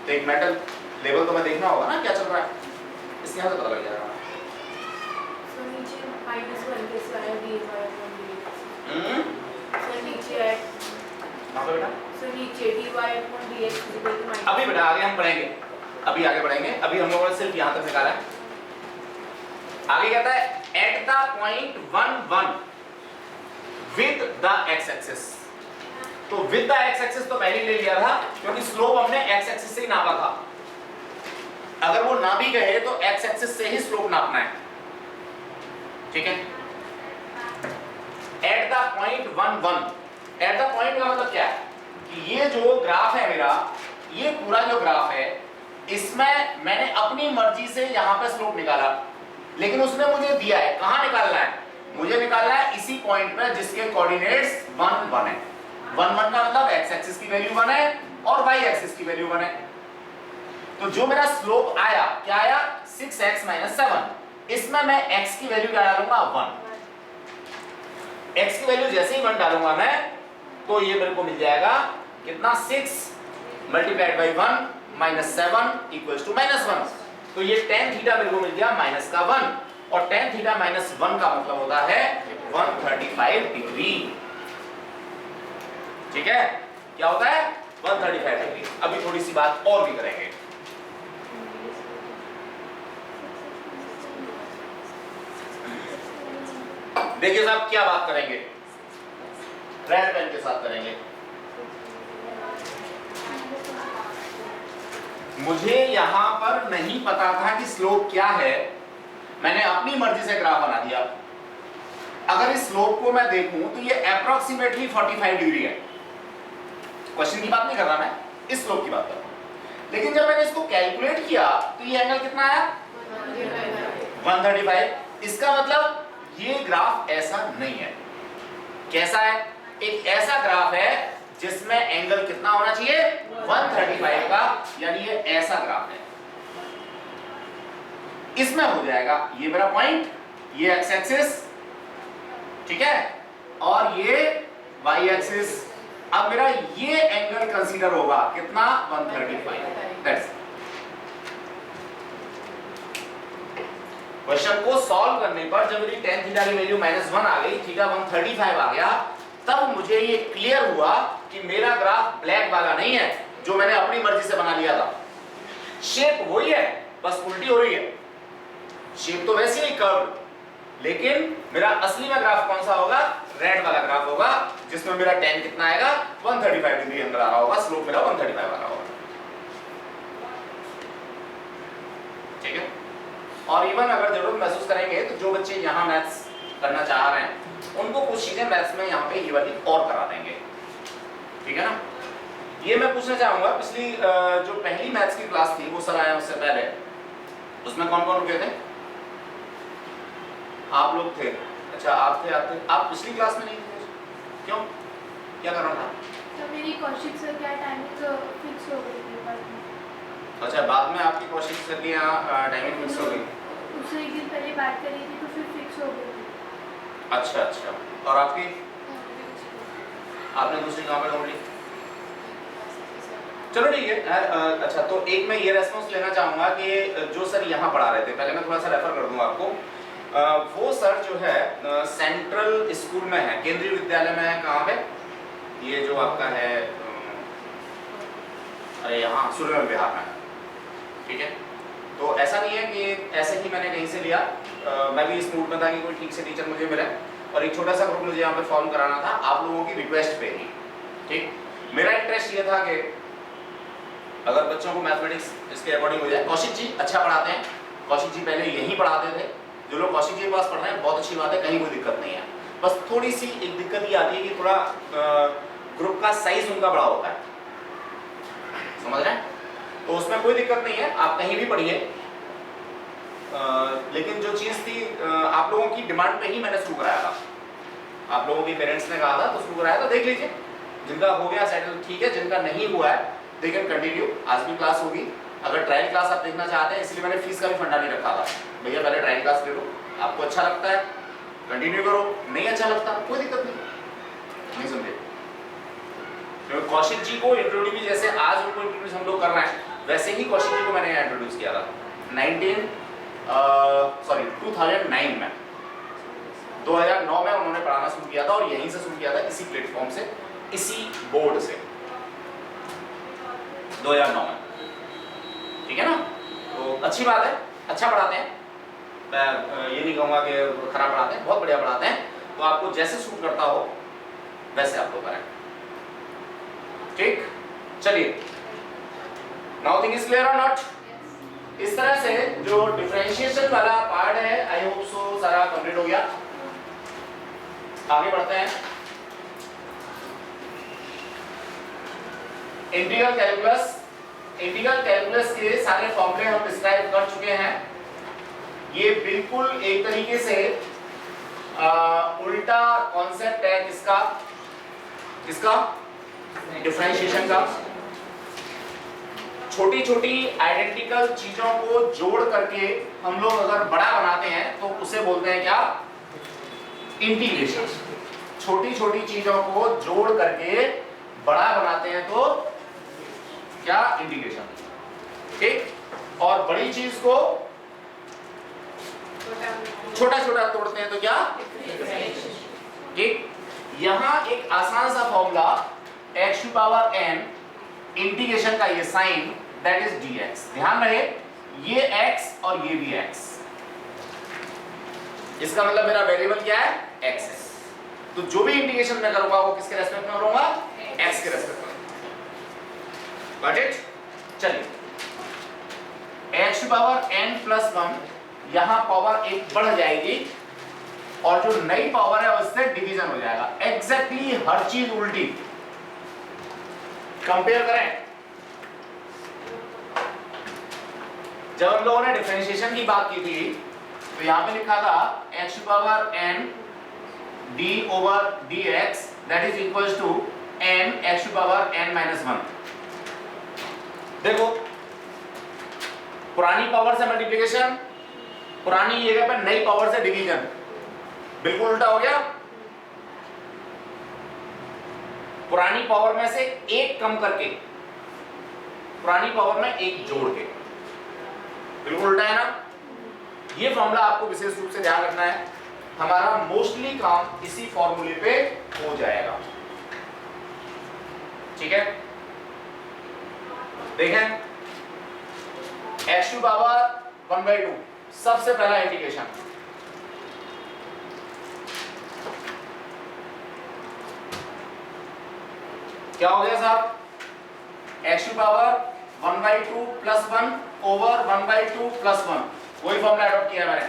तो एक मेंटल लेवल तो मैं देखना होगा ना क्या चल रहा है, इसके यहाँ से पता लग जाएगा। So नीचे -1 के साथ dy upon dx। So नीचे है, कहाँ पे बेटा? so नीचे dy upon dx is equal to -1। अभी बेटा आगे हम पढ़ेंगे, अभी आगे बढ़ेंगे, अभी हम लोगों ने सिर्फ यहाँ तक निकाला है। आगे कहता है at the point 1 1 with the x axis. तो विद द एक्स एक्सिस तो पहले ही ले लिया था क्योंकि स्लोप हमने एक्स एक्सिस से ही नापा था। अगर वो ना भी कहे तो एक्स एक्सिस से ही स्लोप नापना है, ठीक है। At the point 1 1, at the point का मतलब क्या है कि ये जो ग्राफ है मेरा, ये पूरा जो ग्राफ है इसमें मैंने अपनी मर्जी से यहां पे स्लोप निकाला, लेकिन उसने मुझे दिया है कहां निकालना है, मुझे निकालना है इसी पॉइंट पे जिसके कोऑर्डिनेट्स 1 1 है। 1 1 का मतलब एक्स एक्सिस की वैल्यू 1 है और वाई एक्सिस की वैल्यू 1 है। तो जो मेरा स्लोप आया क्या आया 6x - 7, इसमें मैं x की वैल्यू क्या डालूंगा 1। x की वैल्यू जैसे ही 1 डालूंगा मैं तो ये मेरे को मिल जाएगा कितना 6 मल्टीप्लाइड बाई 1 - 7 इक्वल्स टू -1। तो ये tan थीटा मेरे को मिल गया माइनस का 1 और tan थीटा -1 का मतलब होता है 135 डिग्री। ठीक है, क्या होता है 135 डिग्री। अभी थोड़ी सी बात और भी करेंगे। देखिए साहब क्या बात करेंगे, रेड पेन के साथ करेंगे। मुझे यहां पर नहीं पता था कि स्लोप क्या है, मैंने अपनी मर्जी से ग्राफ बना दिया। अगर इस स्लोप को मैं देखूं तो ये अप्रोक्सीमेटली 45 डिग्री है। क्वेश्चन की बात नहीं कर रहा मैं, इस स्लोप की बात कर रहा हूं। लेकिन जब मैंने इसको कैलकुलेट किया तो ये एंगल कितना आया 135। इसका मतलब ये ग्राफ ऐसा नहीं है। कैसा है? एक ऐसा ग्राफ है जिसमें एंगल कितना होना चाहिए 135 का, यानी ये ऐसा ग्राफ है। इसमें हो जाएगा ये मेरा पॉइंट, ये एक्स एक्सिस, ठीक है, और ये वाई एक्सिस। अब मेरा ये एंगल कंसीडर होगा कितना 135। दैट्स क्वेश्चन को सॉल्व करने पर जब मेरी tan थीटा की वैल्यू -1 आ गई, थीटा 135 आ गया, तब मुझे ये क्लियर हुआ कि मेरा ग्राफ ब्लैक वाला नहीं है जो मैंने अपनी मर्जी से बना लिया था। शेप वही है, बस उल्टी हो रही है। शेप तो वैसे ही कर्व, लेकिन मेरा असली में ग्राफ कौन सा होगा, रेड वाला ग्राफ होगा, जिसमें मेरा tan कितना आएगा 135 डिग्री अंदर आ रहा होगा, स्लोप मेरा 135 आ रहा होगा। ठीक है, और इवन अगर जरूरत महसूस करेंगे तो जो बच्चे यहाँ मैथ्स करना चाह रहे हैं उनको कुछ चीजें मैथ्स में यहाँ पे ये वाली और करा देंगे। ठीक है ना। ये मैं पूछना चाहूंगा, पिछली जो पहली मैथ्स की क्लास थी वो सर आया उससे पहले, उसमें कौन कौन रुके थे? आप लोग थे। अच्छा आप थे, आप पिछली क्लास में नहीं थे, क्यों, क्या करना था? तो मेरी कौशिक सर क्या टाइमिंग फिक्स हो गई थी बाद में। अच्छा बाद में आपकी कौशिक सर की यहाँ टाइमिंग फिक्स हो गई? उससे एक दिन पहले बात करी थी तो फिर फिक्स हो गई थी। अच्छा अच्छा, और आपकी? आपने दूसरी कहाँ पे ढूंढ ली? चलो ठीक है। अच्छा तो एक मैं ये रेस्पॉन्स लेना चाहूंगा कि जो सर यहाँ पढ़ा रहे थे, पहले मैं थोड़ा सा रेफर कर दूंगा आपको। वो सर जो है सेंट्रल स्कूल में है, केंद्रीय विद्यालय में है। कहाँ पे? ये जो आपका है अरे यहाँ सूर्यनगर बिहार में। ठीक है, तो ऐसा नहीं है कि ऐसे ही मैंने कहीं से लिया। मैं भी इस मूड में था कि कोई ठीक से टीचर मुझे मिले, और एक छोटा सा ग्रुप मुझे यहाँ पे फॉर्म कराना था आप लोगों की रिक्वेस्ट पे ही। ठीक, मेरा इंटरेस्ट ये था कि अगर बच्चों को मैथमेटिक्स इसके अकॉर्डिंग हो जाए। कौशिक जी अच्छा पढ़ाते हैं, कौशिक जी पहले यहीं पढ़ाते थे। जो लोग कौशिक जी के पास पढ़ रहे हैं बहुत अच्छी बात है, कहीं कोई दिक्कत नहीं है। बस थोड़ी सी एक दिक्कत ये आती है कि थोड़ा ग्रुप का साइज उनका बड़ा होता है, समझ रहे हैं? तो उसमें कोई दिक्कत नहीं है, आप कहीं भी पढ़िए। लेकिन जो चीज़ थी आप लोगों की डिमांड पे ही मैंने शुरू कराया था। आप लोगों के पेरेंट्स ने कहा था तो शुरू कराया था। देख लीजिए, जिनका हो गया सेटल ठीक है, जिनका नहीं हुआ है दे कैन कंटिन्यू। आज भी क्लास होगी, अगर ट्रायल क्लास आप देखना चाहते हैं, इसलिए मैंने फीस का भी फंडा नहीं रखा था। भैया पहले ट्रायल क्लास ले लो, आपको अच्छा लगता है कंटिन्यू करो, नहीं अच्छा लगता कोई दिक्कत नहीं समझे। तो कौशिक जी को इंट्रोड्यूस जैसे आज उनको इंट्रोड्यूस हम लोग कर रहे हैं, वैसे ही कौशिक जी को मैंने इंट्रोड्यूस किया था 2009 में। 2009 में उन्होंने पढ़ाना शुरू किया था और यहीं से शुरू किया था, इसी प्लेटफॉर्म से, इसी बोर्ड से 2009 में। ठीक है ना, तो अच्छी बात है, अच्छा पढ़ाते हैं, मैं ये नहीं कहूँगा कि खराब पढ़ाते हैं, बहुत बढ़िया पढ़ाते हैं। तो आपको जैसे सूट करता हो वैसे आप लोग करें, ठीक। चलिए, नाउ थिंग इज क्लियर और नॉट। इस तरह से जो डिफरेंशिएशन वाला पार्ट है, आई होप सो सारा कंप्लीट हो गया। आगे बढ़ते हैं। इंटीग्रल कैलकुलस के सारे फॉर्मूले हम डिस्क्राइब कर चुके हैं। ये बिल्कुल एक तरीके से उल्टा कॉन्सेप्ट है किसका डिफरेंशिएशन का। छोटी छोटी आइडेंटिकल चीजों को जोड़ करके हम लोग अगर बड़ा बनाते हैं तो उसे बोलते हैं क्या, इंटीग्रेशन। छोटी छोटी चीजों को जोड़ करके बड़ा बनाते हैं तो क्या, इंटीग्रेशन। ठीक, और बड़ी चीज को छोटा छोटा तोड़ते हैं तो क्या, ठीक। यहां एक आसान सा formula x to power n integration का ये साइन, दैट इज dx। ध्यान रहे ये x और ये भी x, इसका मतलब मेरा वेरिएबल क्या है, x है। तो जो भी इंटीग्रेशन मैं करूंगा वो किसके रेस्पेक्ट में करूंगा, x के रेस्पेक्ट में। Got it. चलिए, x to power n plus 1, यहां पावर एक बढ़ जाएगी और जो नई पावर है उससे डिवीजन हो जाएगा। एग्जैक्टली हर चीज उल्टी। कंपेयर करें, जब हम लोगों ने डिफरेंशिएशन की बात की थी तो यहां पे लिखा था x to power n d over dx that is equals to n x to power n minus 1। देखो, पुरानी पावर से मल्टीप्लिकेशन, पुरानी जगह पर नई पावर से डिवीजन, बिल्कुल उल्टा हो गया। पुरानी पावर में से एक कम करके पुरानी पावर में एक जोड़ के, बिल्कुल उल्टा है ना। ये फॉर्मूला आपको विशेष रूप से ध्यान रखना है, हमारा मोस्टली काम इसी फॉर्मूले पे हो जाएगा। ठीक है, देखें, x टू पावर 1/2 सबसे पहला इंटीग्रेशन, क्या हो गया साहब, x to power 1/2 plus 1 over 1/2 plus 1, वही फॉर्मूला अडॉप्ट किया मैंने।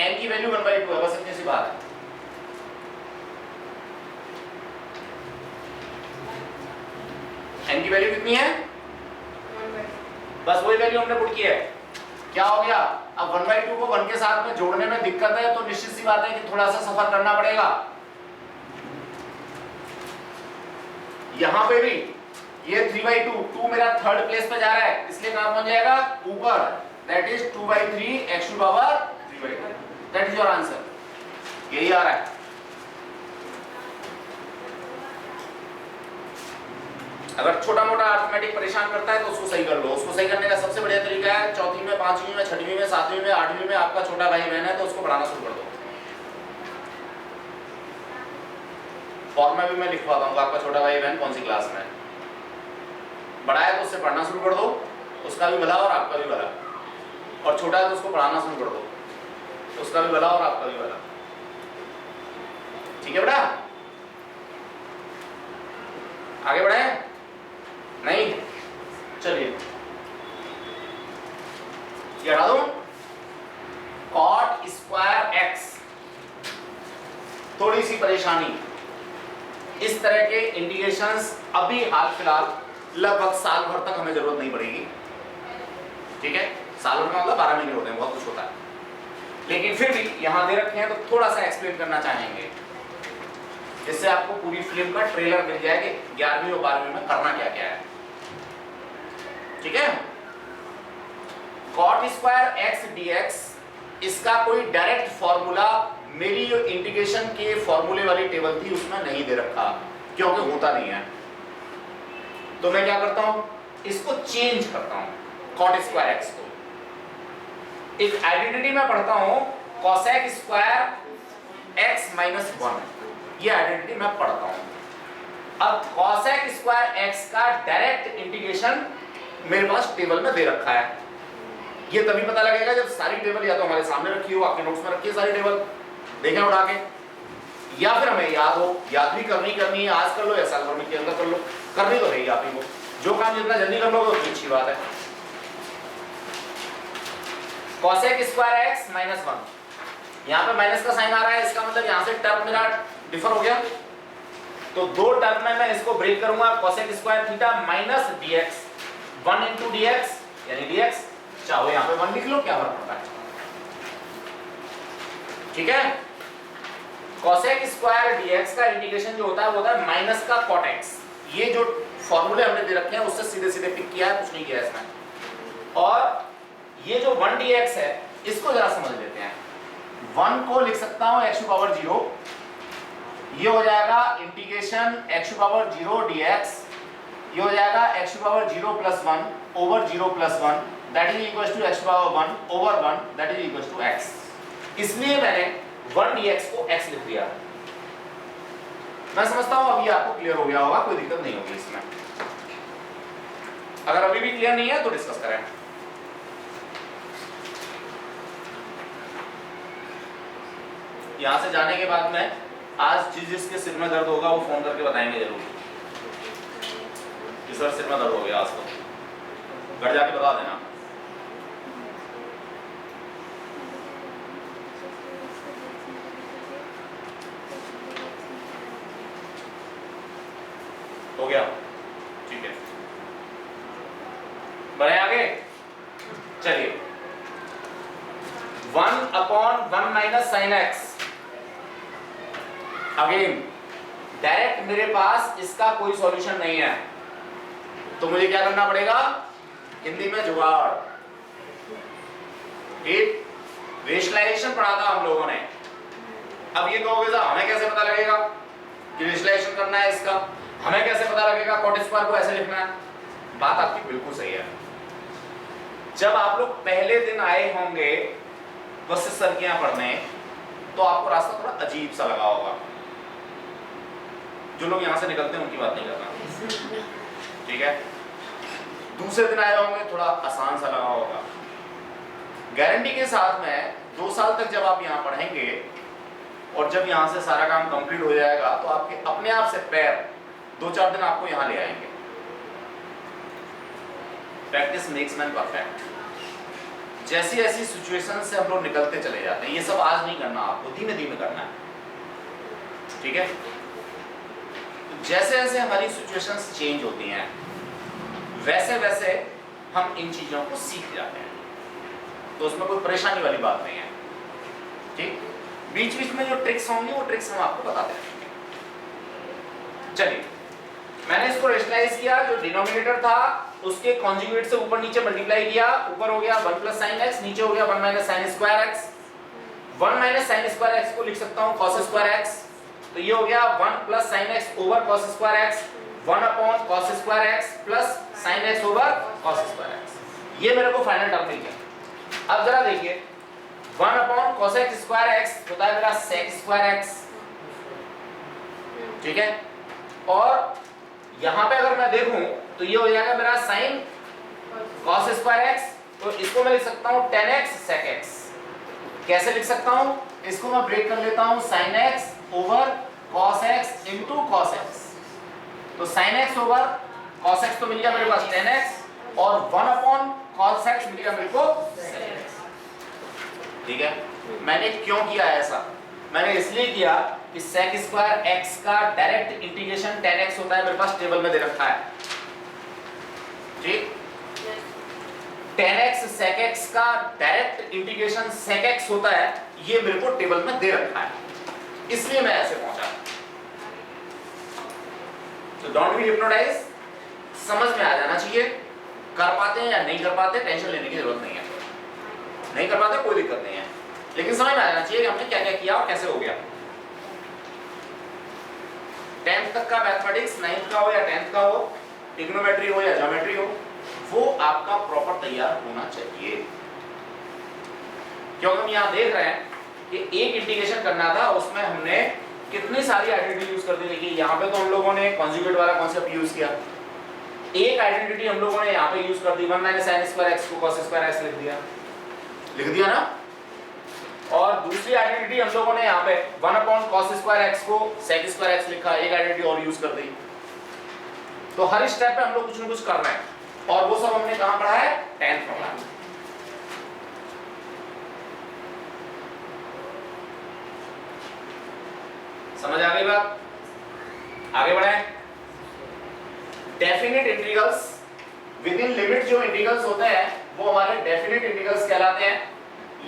n की वैल्यू 1/2 है, बस इतनी सी बात है। n की वैल्यू कितनी है, बस वही वैल्यू हमने पुट की है। क्या हो गया, अब 1/2 को 1 के साथ में जोड़ने में दिक्कत है तो निश्चित सी बात है कि थोड़ा सा सफर करना पड़ेगा। यहां पे भी ये 3/2, 2 मेरा थर्ड प्लेस पे जा रहा है, इसलिए कहां पहुंच जाएगा, ऊपर, that is 2/3 x to power 3/2, that is your answer, यही आ रहा है। अगर छोटा मोटा अरिथमेटिक परेशान करता है तो उसको सही कर लो। उसको सही करने का सबसे बढ़िया तरीका है, चौथी में, पांचवी में, छठवीं में, सातवीं में, आठवीं में आपका छोटा भाई बहन है तो उसको पढ़ाना शुरू कर दो। फॉर्म में भी मैं लिखवाता हूँ आपका छोटा भाई बहन कौन सी क्लास में है। बड़ा है तो उससे पढ़ना शुरू कर दो, उसका भी भला और आपका भी भला। और छोटा है तो उसको पढ़ाना शुरू कर दो, उसका भी भला और आपका भी भला। ठीक है बेटा, आगे बढ़े, नहीं, चलिए ये हटा दूं, cot स्क्वायर x, थोड़ी सी परेशानी। इस तरह के इंटीग्रेशंस अभी हाल फिलहाल लगभग साल भर तक हमें जरूरत नहीं पड़ेगी। ठीक है, साल भर का मतलब 12 महीने होते हैं, बहुत कुछ होता है, लेकिन फिर भी यहां दे रखे हैं तो थोड़ा सा एक्सप्लेन करना चाहेंगे, जिससे आपको पूरी फिल्म का ट्रेलर मिल जाएगा 11वीं और 12वीं में करना क्या क्या है। ठीक है, cot स्क्वायर x dx इसका कोई डायरेक्ट फॉर्मूला मेरी जो इंटीग्रेशन के फॉर्मूले वाली टेबल थी उसमें नहीं दे रखा, क्योंकि होता नहीं है। तो मैं क्या करता हूं, इसको चेंज करता हूं cot स्क्वायर x को। एक आइडेंटिटी में पढ़ता हूं cosec स्क्वायर x माइनस 1, ये आइडेंटिटी मैं पढ़ता हूं। अब cosec स्क्वायर x का डायरेक्ट इंटीग्रेशन मेरे पास टेबल में दे रखा है। ये तभी पता लगेगा जब सारी टेबल या तो हमारे सामने रखी हो, आपके नोट्स में रखी है सारी टेबल, देखें उठा के, या फिर हमें याद हो, याद भी करनी है, आज कर लो या साल भर के अंदर कर लो, करनी तो है आप ही को, जो काम जितना जल्दी कर लोगे उतनी अच्छी बात है। cosec स्क्वायर x माइनस 1, यहाँ पे माइनस का साइन आ रहा है, इसका मतलब यहाँ से टर्म मेरा डिफर हो गया, तो दो टर्म में मैं इसको ब्रेक करूंगा, cosec square theta minus dx, 1 into dx यानी dx, चाहो यहाँ पे 1 लिख लो, क्या फर्क पड़ता है, ठीक है। cosec स्क्वायर dx का इंटीग्रेशन जो होता है वो होता है माइनस का cot x। ये जो फॉर्मूले हमने दे रखे हैं उससे सीधे सीधे पिक किया है, कुछ नहीं किया इसमें। और ये जो 1 dx है इसको जरा समझ लेते हैं। 1 को लिख सकता हूं x टू पावर 0, ये हो जाएगा integration x to power 0 dx, ये हो जाएगा x to power 0 plus 1 over 0 plus 1 that is equal to x to power 1 over 1 that is equal to x। इसलिए मैंने 1 dx को x लिख दिया। मैं समझता हूं अभी आपको क्लियर हो गया होगा, कोई दिक्कत नहीं होगी इसमें। अगर अभी भी क्लियर नहीं है तो डिस्कस करें। यहां से जाने के बाद में आज जिसके सिर में दर्द होगा वो फोन करके बताएंगे जरूर कि सर सिर में दर्द हो गया आज तो, घर जाके बता देना। हो गया, ठीक है, बढ़े आगे। चलिए 1 upon 1 minus sine x, again direct मेरे पास इसका कोई सॉल्यूशन नहीं है, तो मुझे क्या करना पड़ेगा, हिंदी में जुगाड़। विजुअलाइजेशन पढ़ा था हम लोगों ने। अब ये कहोगे साहब हमें कैसे पता लगेगा कि विजुअलाइजेशन करना है इसका, हमें कैसे पता लगेगा कॉट स्क्वायर को ऐसे लिखना है। बात आपकी बिल्कुल सही है। जब आप लोग पहले दिन आए होंगे बस सर के यहाँ पढ़ने, तो आपको रास्ता थोड़ा अजीब सा लगा होगा। जो लोग यहाँ से निकलते हैं उनकी बात नहीं करना, ठीक है। दूसरे दिन आए होंगे थोड़ा आसान सा लगा होगा। गारंटी के साथ में 2 साल तक जब आप यहाँ पढ़ेंगे और जब यहाँ से सारा काम कंप्लीट हो जाएगा तो आपके अपने आप से पैर 2-4 दिन आपको यहाँ ले आएंगे। Practice makes man perfect. जैसी ऐसी सिचुएशन से हम लोग निकलते चले जाते हैं। ये सब आज नहीं करना, आपको धीमे धीमे करना है, ठीक है। तो जैसे जैसे हमारी सिचुएशंस चेंज होती हैं वैसे वैसे हम इन चीजों को सीख जाते हैं, तो उसमें कोई परेशानी वाली बात नहीं है, ठीक। बीच बीच में जो ट्रिक्स होंगी वो ट्रिक्स हम आपको बताते रहेंगे। चलिए मैंने इसको रेशनलाइज किया, जो डिनोमिनेटर था उसके कॉन्जुगेट से ऊपर नीचे मल्टीप्लाई किया, ऊपर हो गया 1 प्लस साइन एक्स, नीचे हो गया 1 minus sine square x. 1 minus sine square x को लिख सकता हूं कॉस स्क्वायर एक्स, तो ये हो गया 1 plus sine x over cos square x, 1 upon cos square x plus sine x over cos square x. ये मेरे को फाइनल टर्म मिल गया। अब जरा देखिए 1 अपॉन कोसेक स्क्वायर एक्स होता है मेरा सेक स्क्वायर एक्स, ठीक है। और यहां पे अगर मैं देखूं तो ये हो जाएगा मेरा साइन कॉस स्क्वायर एक्स, तो इसको मैं लिख सकता हूं tan x sec x। कैसे लिख सकता हूं, इसको मैं ब्रेक कर लेता हूं sin x over cos x into cos x। तो sin x over cos x तो मिल गया मेरे पास tan x और 1 अपॉन cos x मिल गया मेरे को sec x, ठीक है। मैंने क्यों किया ऐसा, मैंने इसलिए किया कि sec स्क्वायर x का डायरेक्ट इंटीग्रेशन tan x होता है, मेरे पास टेबल में दे रखा है, ठीक। tan x sec x का डायरेक्ट इंटीग्रेशन sec x होता है, ये मेरे को टेबल में दे रखा है, इसलिए मैं ऐसे पहुंचा। तो डोंट बी हिप्नोटाइज, समझ में आ जाना चाहिए। कर पाते हैं या नहीं कर पाते टेंशन लेने की जरूरत नहीं है। नहीं कर पाते कोई दिक्कत नहीं है, लेकिन समझ में आ जाना चाहिए कि हमने क्या क्या किया और कैसे हो गया। 10th तक का मैथमेटिक्स 9th का हो या 10th का हो, ट्रिग्नोमेट्री हो या ज्योमेट्री हो, वो आपका प्रॉपर तैयार होना चाहिए। क्योंकि हम यहाँ देख रहे हैं कि एक इंटीग्रेशन करना था, उसमें हमने कितनी सारी आइडेंटिटी यूज कर दी। देखिए यहाँ पे तो हम लोगों ने कॉन्जुगेट वाला कॉन्सेप्ट यूज किया, एक आइडेंटिटी हम लोगों ने यहाँ पे यूज कर दी, 1 - sin² को cos² लिख दिया ना, और दूसरी आइडेंटिटी हम लोगों ने यहाँ पे 1/cos² को sec² लिखा, एक आइडेंटिटी और यूज कर दी। तो हर स्टेप पे हम लोग कुछ न कुछ कर रहे हैं, और वो सब हमने कहाँ पढ़ा है? 10th में पढ़ा। समझ आ गई बात? आगे बढ़े। Definite integrals, with in limit जो इंटीग्रल्स होते हैं वो हमारे डेफिनेट इंटीग्रल्स कहलाते हैं।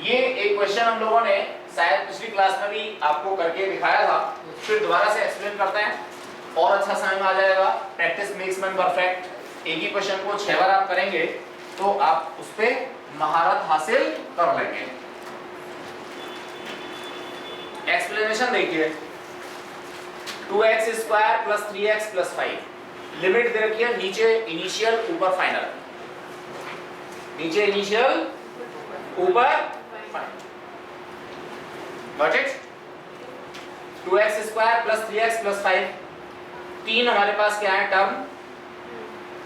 ये एक क्वेश्चन हम लोगों ने शायद पिछली क्लास में भी आपको करके दिखाया था, फिर दोबारा से एक्सप्लेन करते हैं और अच्छा समझ में आ जाएगा। Practice makes man perfect. एक ही क्वेश्चन को 6 बार आप करेंगे तो आप उस पे महारत हासिल कर लेंगे। एक्सप्लेनेशन देखिए, 2x² + 3x + 5 लिमिट दे रखी है, नीचे इनिशियल ऊपर फाइनल, नीचे इनिशियल ऊपर final. Got it? 2x² + 3x + 5, तीन हमारे पास क्या है टर्म,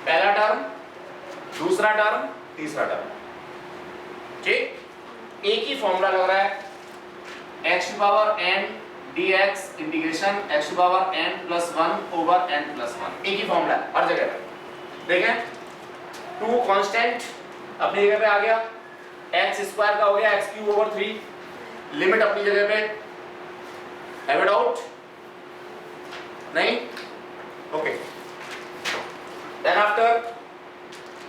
पहला टर्म, दूसरा टर्म, तीसरा टर्म। ठीक, एक ही फॉर्मूला लग रहा है, x⁴n dx integration x⁴n + 1/n+1, एक ही फॉर्मूला है हर जगह पे। देखें 2 कांस्टेंट अपनी जगह पे आ गया, x² का हो गया x³/3, लिमिट अपनी जगह पे। Have it out? नहीं? ओके। देन आफ्टर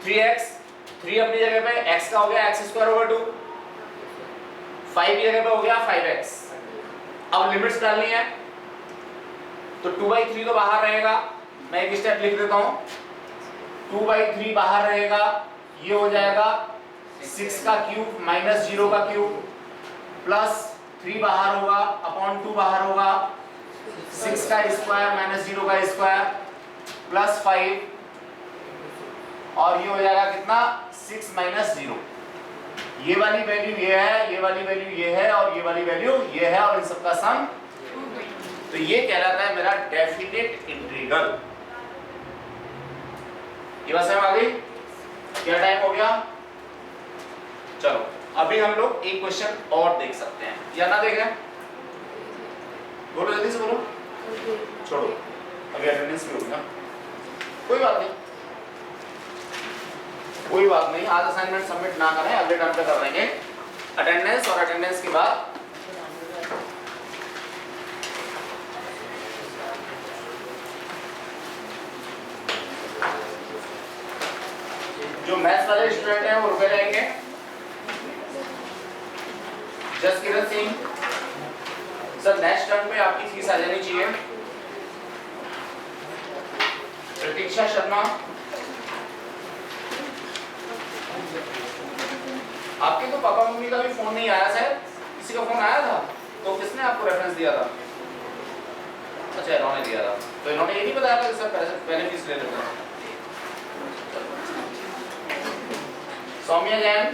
3x, 3 अपनी जगह पे, x का हो गया x²/2, 5 की जगह पे हो गया 5x। अब लिमिट्स डालनी है तो 2/3 तो बाहर रहेगा, मैं एक स्टेप लिख देता हूं, 2/3 बाहर रहेगा, ये हो जाएगा 6 का क्यूब - 0 का क्यूब प्लस 3 बाहर होगा अपॉन 2 बाहर होगा, 6 का स्क्वायर - 0 का स्क्वायर प्लस 5, और ये हो जाएगा कितना 6 - 0। ये वाली वैल्यू ये है, ये वाली वैल्यू ये है, और ये वाली वैल्यू ये है, और इन सबका सम। तो ये कहलाता है मेरा डेफिनेट इंटीग्रल। ये बात समझ आ गई? क्या टाइम हो गया? चलो अभी हम लोग एक क्वेश्चन और देख सकते हैं, या ना देखें? बोलो जल्दी से बोलो। छोड़ो, अभी अटेंडेंस भी होगी ना, कोई बात नहीं, कोई बात नहीं। आज असाइनमेंट सबमिट ना करें, अगले टर्म पे कर देंगे अटेंडेंस, और अटेंडेंस के बाद जो मैथ्स वाले स्टूडेंट हैं वो रुके रहेंगे। Jaskiran Singh sir, next term पे आपकी फीस आ जानी चाहिए। प्रतीक्षा शर्मा, आपके तो पापा मम्मी का भी फोन नहीं आया, शायद किसी का फोन आया था, तो किसने आपको रेफरेंस दिया था? अच्छा, इन्होंने दिया था। तो इन्होंने ये नहीं बताया था कि सर पहले फीस ले लेते हैं। सौम्या जैन,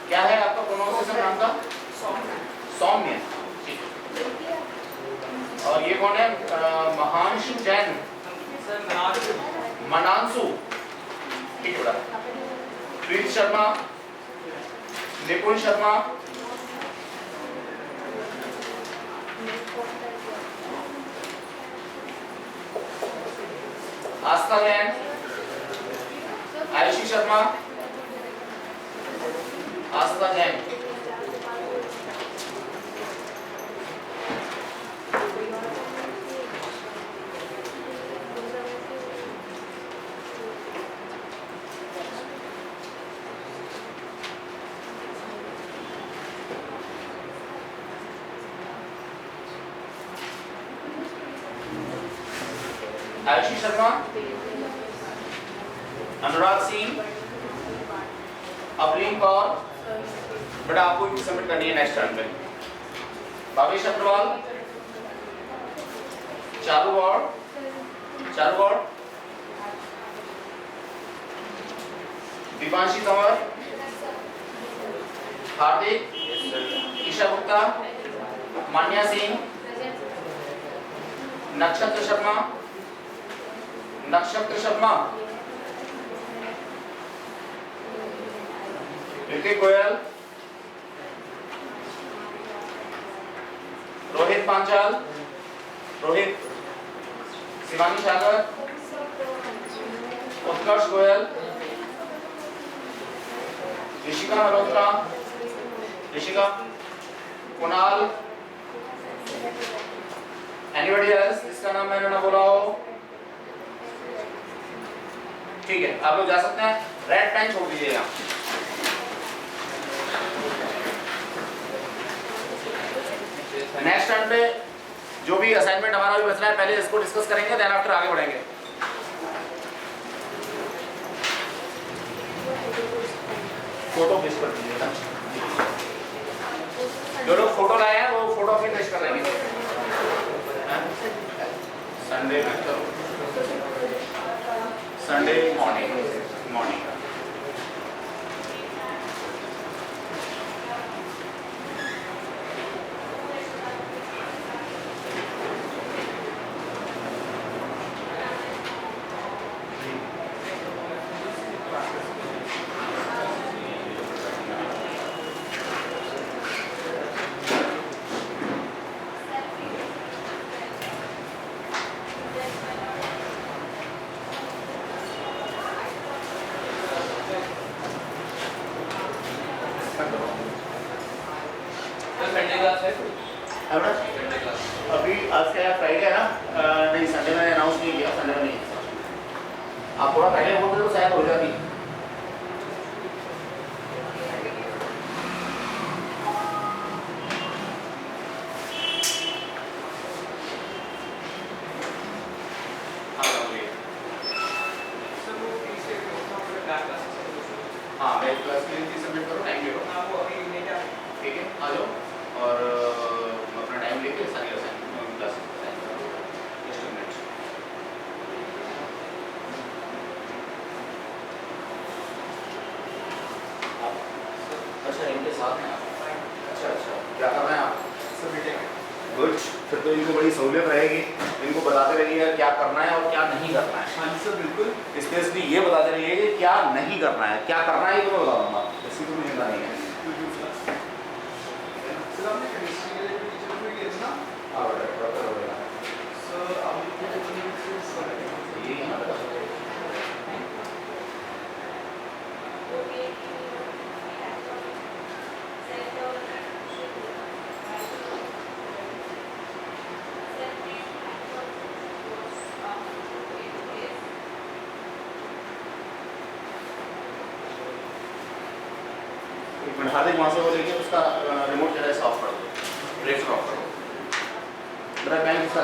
क्या है आपका प्रोनाउंसिएशन नाम का? सौम्या। और ये कौन है? महांशु जैन, मनांशु, ठीक है बेटा। प्रीत शर्मा, निपुण शर्मा, आस्था जैन, आयुषी शर्मा, आस्था जैन। आयुषी शर्मा, अनुराग सिंह, अवलीन कौर, बट आपको भी सबमिट करनी है नेक्स्ट टर्न पे। भावेश अग्रवाल, चारू गौड़, दीपांशी कंवर, हार्दिक, ईशा गुप्ता, मान्या सिंह, नक्षत्र शर्मा, ऋतिक गोयल, रोहित पांचाल, शिवानी सागर, उत्कर्ष गोयल, ऋषिका मल्होत्रा, कुणाल, एनीबॉडी एल्स जिसका नाम मैंने ना बोला हो? ठीक है, आप लोग जा सकते हैं। रेड पेन छोड़ दीजिएगा। नेक्स्ट टर्न पे जो भी असाइनमेंट हमारा भी बच रहा है पहले इसको डिस्कस करेंगे, देन आफ्टर आगे बढ़ेंगे। फोटो पेश कर दीजिएगा। जो लोग फोटो लाए हैं वो फोटो भी पेश कर लेंगे। संडे मॉर्निंग संडे क्लास है है ना? संडे क्लास अभी आज क्या फ्राइडे है ना? नहीं, संडे में अनाउंस नहीं किया, संडे में नहीं। आप थोड़ा पहले बोलते तो शायद हो जाती। हाँ, मैं क्लास के लिए सबमिट करो, टाइम ले लो। ठीक है, आ जाओ और अपना टाइम लेके सारी assignment class just a minute. अच्छा, इनके साथ हैं आप? अच्छा, क्या कर रहे हैं आप? गुड, फिर तो इनको बड़ी सहूलियत रहेगी। इनको बताते रहिए क्या करना है और क्या नहीं करना है। हाँ जी सर, बिल्कुल। स्पेशली ये बताते रहिए कि क्या नहीं करना है, क्या करना है ये तो मैं बता दूंगा, इसी को मुझे नहीं है। सर आपने केमिस्ट्री के लिए टीचर को किया था ना? हाँ बेटा, थोड़ा कर होगा। सर आप ये यहाँ पे हार्दिक वहाँ से वो लेके उसका रिमोट जो है ऑफ कर दो, ब्रेक ऑफ करो। मेरा बैंक किसका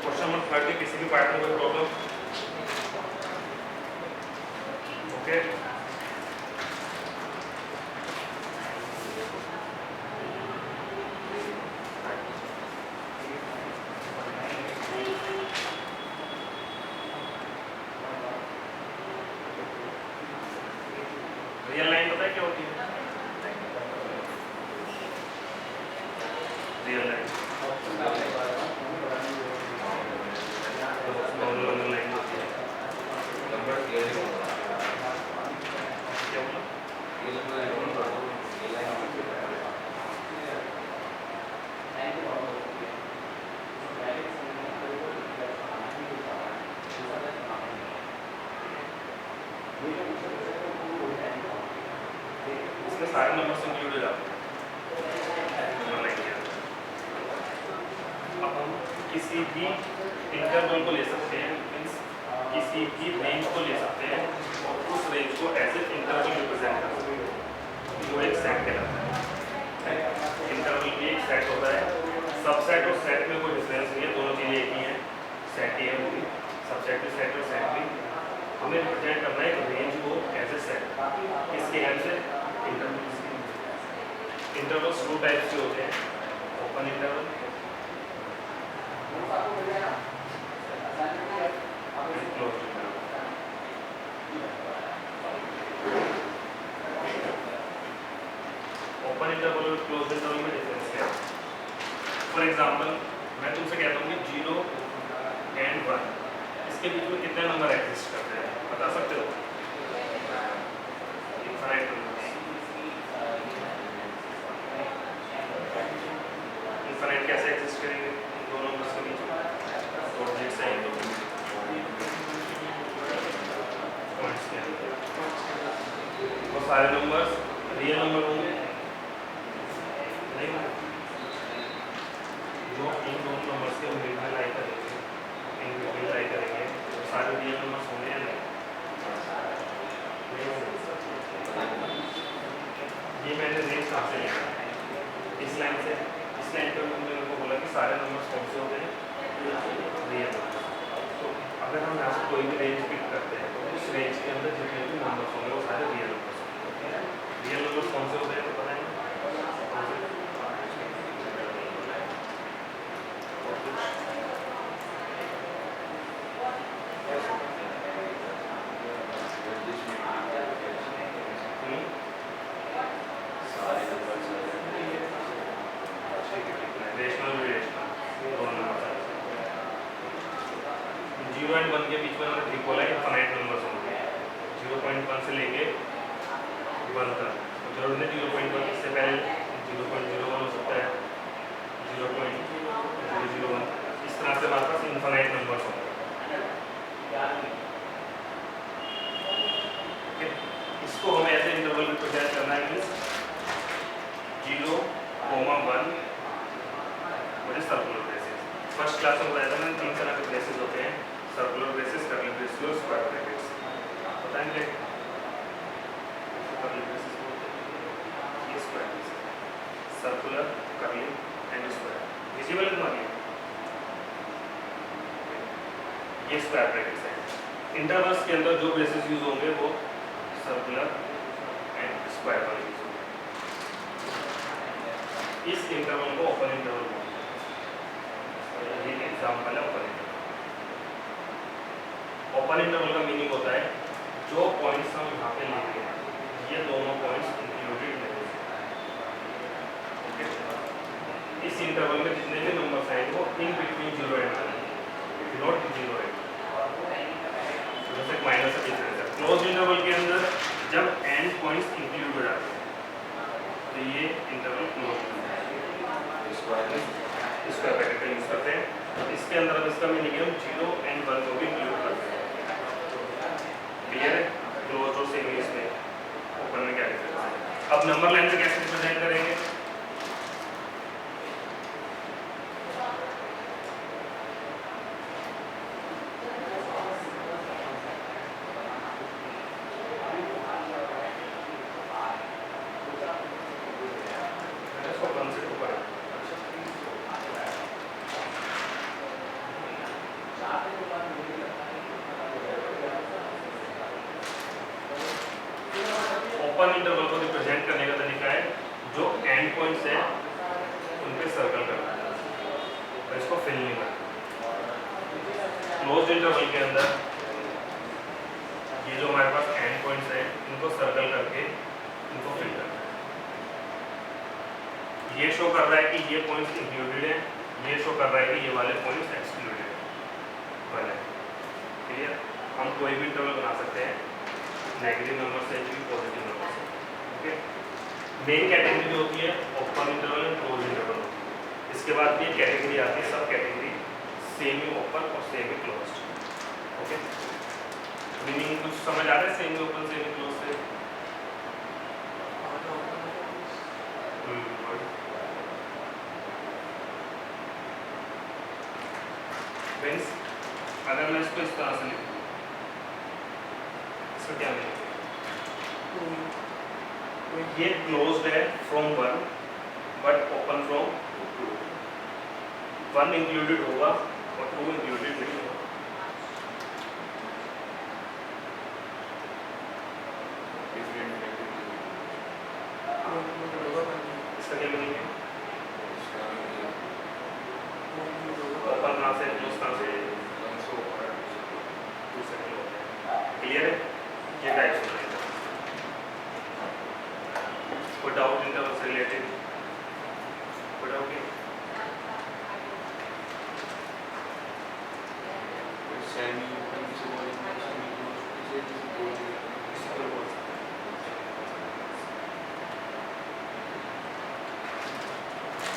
क्वेश्चन नंबर 30 किसी भी पार्ट में कोई प्रॉब्लम? ओके होती है? रियल लाइन नॉर्मल लाइन होती है। नंबर क्लियर नहीं होगा। क्या बोला? इसमें सारे नंबर्स इंक्लूड हो जाते हैं नंबर लाइन के अंदर। अब हम किसी भी इंटरवल को ले सकते हैं, मीन्स किसी भी रेंज को ले सकते हैं और उस रेंज को एज ए इंटरवल रिप्रेजेंट कर सकते हैं। वो एक सेट कहलाता है। इंटरवल भी एक सेट होता है। सबसेट और सेट में कोई डिफरेंस नहीं है, दोनों चीज़ें एक ही हैं। सेट ही है वो भी, सबसेट भी सेट और सेट भी। हमें रिप्रेजेंट करना है रेंज को एज ए सेट। किसके हेल्प से? इंटरवल्स टू टाइप्स के होते हैं, open interval and closed interval. Open interval और क्लोज्ड इंटरवल में डिफरेंस क्या है? फॉर एग्जांपल मैं तुमसे कहता हूँ कि 0 and 1 इसके बीच में कितने नंबर एग्जिस्ट करते हैं, बता सकते हो? Infinite numbers. इनफाइनाइट कैसे एग्जिस्ट करेंगे इन दो नंबर्स के बीच में? दो डिजिट्स हैं तो पॉइंट्स के अंदर वो सारे नंबर्स रियल नंबर होंगे नहीं होंगे। जो इन दोनों नंबर्स के मिड में लाई करेंगे, इन बिटवीन लाई करेंगे, वो सारे रियल नंबर्स होंगे या नहीं? ये मैंने रेंज कहाँ से लिया? इस लाइन से। इस लाइन पर तुमने मेरे को बोला कि सारे नंबर्स कौन से होते हैं? Real numbers. तो अगर हम यहाँ से कोई भी रेंज पिक करते हैं तो उस रेंज के अंदर जितने भी नंबर्स होंगे वो सारे रियल नंबर्स होंगे। रियल नंबर्स कौन से होते हैं तो पता है? जीरो एंड 1 के बीच में हमने ठीक बोला है इनफाइनाइट नंबर्स होंगे। 0.1 से लेके 1 तक। जरूर नहीं 0.1 इससे पहले 0.01 हो सकता है, 0.001 इस तरह से हमारे पास इनफाइनाइट नंबर्स होंगे। इसको हमें ऐसे इंटरवल में प्रेजेंट करना है कि 0, 1 मुझे सर्कुलर ब्रेसेस। फर्स्ट क्लास में बताया था मैंने 3 तरह के ब्रेसेस होते हैं, सर्कुलर ब्रेसेस, कर्ली ब्रेसेस और स्क्वायर ब्रैकेट्स। बताएंगे कर्ली ब्रेसेस बोलते हैं, ये square braces, circular, curly and square. Visible है तुम्हारी? ये स्क्वायर ब्रैकेट्स हैं। इंटरवल्स के अंदर जो ब्रेसेस यूज होंगे वो सर्कुलर एंड स्क्वायर वाले यूज होंगे। इस इंटरवल को ओपन इंटरवल बोलते हैं। ये एग्जांपल है ओपन इंटरवल। ओपन इंटरवल का मीनिंग होता है जो पॉइंट्स हम यहाँ पे लेते हैं ये दोनों पॉइंट्स इंक्लूडेड नहीं है। ओके, इस इंटरवल में जितने भी नंबर्स आएंगे वो in between 0 and 1, not 0 and 1। जैसे माइनस का डिफरेंस है। क्लोज इंटरवल के अंदर जब एंड पॉइंट्स इंक्लूड हो जाते हैं तो ये इंटरवल क्लोज हो जाता है। स्क्वायर ब्रैकेट का यूज करते हैं। इसके अंदर अब इसका मीनिंग हम 0 एंड 1 को भी इंक्लूड करते हैं। क्लियर है? क्लोज और सेमी इसमें ओपन में क्या डिफरेंस है? अब नंबर लाइन से कैसे रिप्रेजेंट करेंगे? ओपन इंटरवल को रिप्रेजेंट करने का तरीका है जो एंड पॉइंट्स है उन पे सर्कल करना है और इसको फिल नहीं करना। क्लोज्ड इंटरवल के अंदर ये जो हमारे पास एंड पॉइंट्स है इनको सर्कल करके इनको ये शो कर रहा है कि ये पॉइंट्स इंक्लूडेड है, ये शो कर रहा है कि ये वाले पॉइंट्स एक्सक्लूडेड है। क्लियर? हम कोई भी इंटरवल बना सकते हैं, नेगेटिव नंबर से भी पॉजिटिव नंबर से। ओके, मेन कैटेगरी जो होती है open interval and close interval होती है। इसके बाद ये कैटेगरी आती है सब कैटेगरी सेमी ओपन और सेमी क्लोज्ड। ओके, मीनिंग कुछ समझ आ रहा है सेमी ओपन सेमी क्लोज से? मीन्स अगर मैं इसको इस तरह से लिखूँ, इसका क्या मीनिंग? तो ये क्लोज्ड है from 1 but open from 2। 1 included होगा और 2 इंक्लूडेड नहीं होगा। इसका क्या मीनिंग है? ओपन कहाँ से क्लोज कहाँ से? क्लियर है? ये टाइप्स होते हैं। कोई डाउट इंटरवल से रिलेटेड? कोई डाउट नहीं?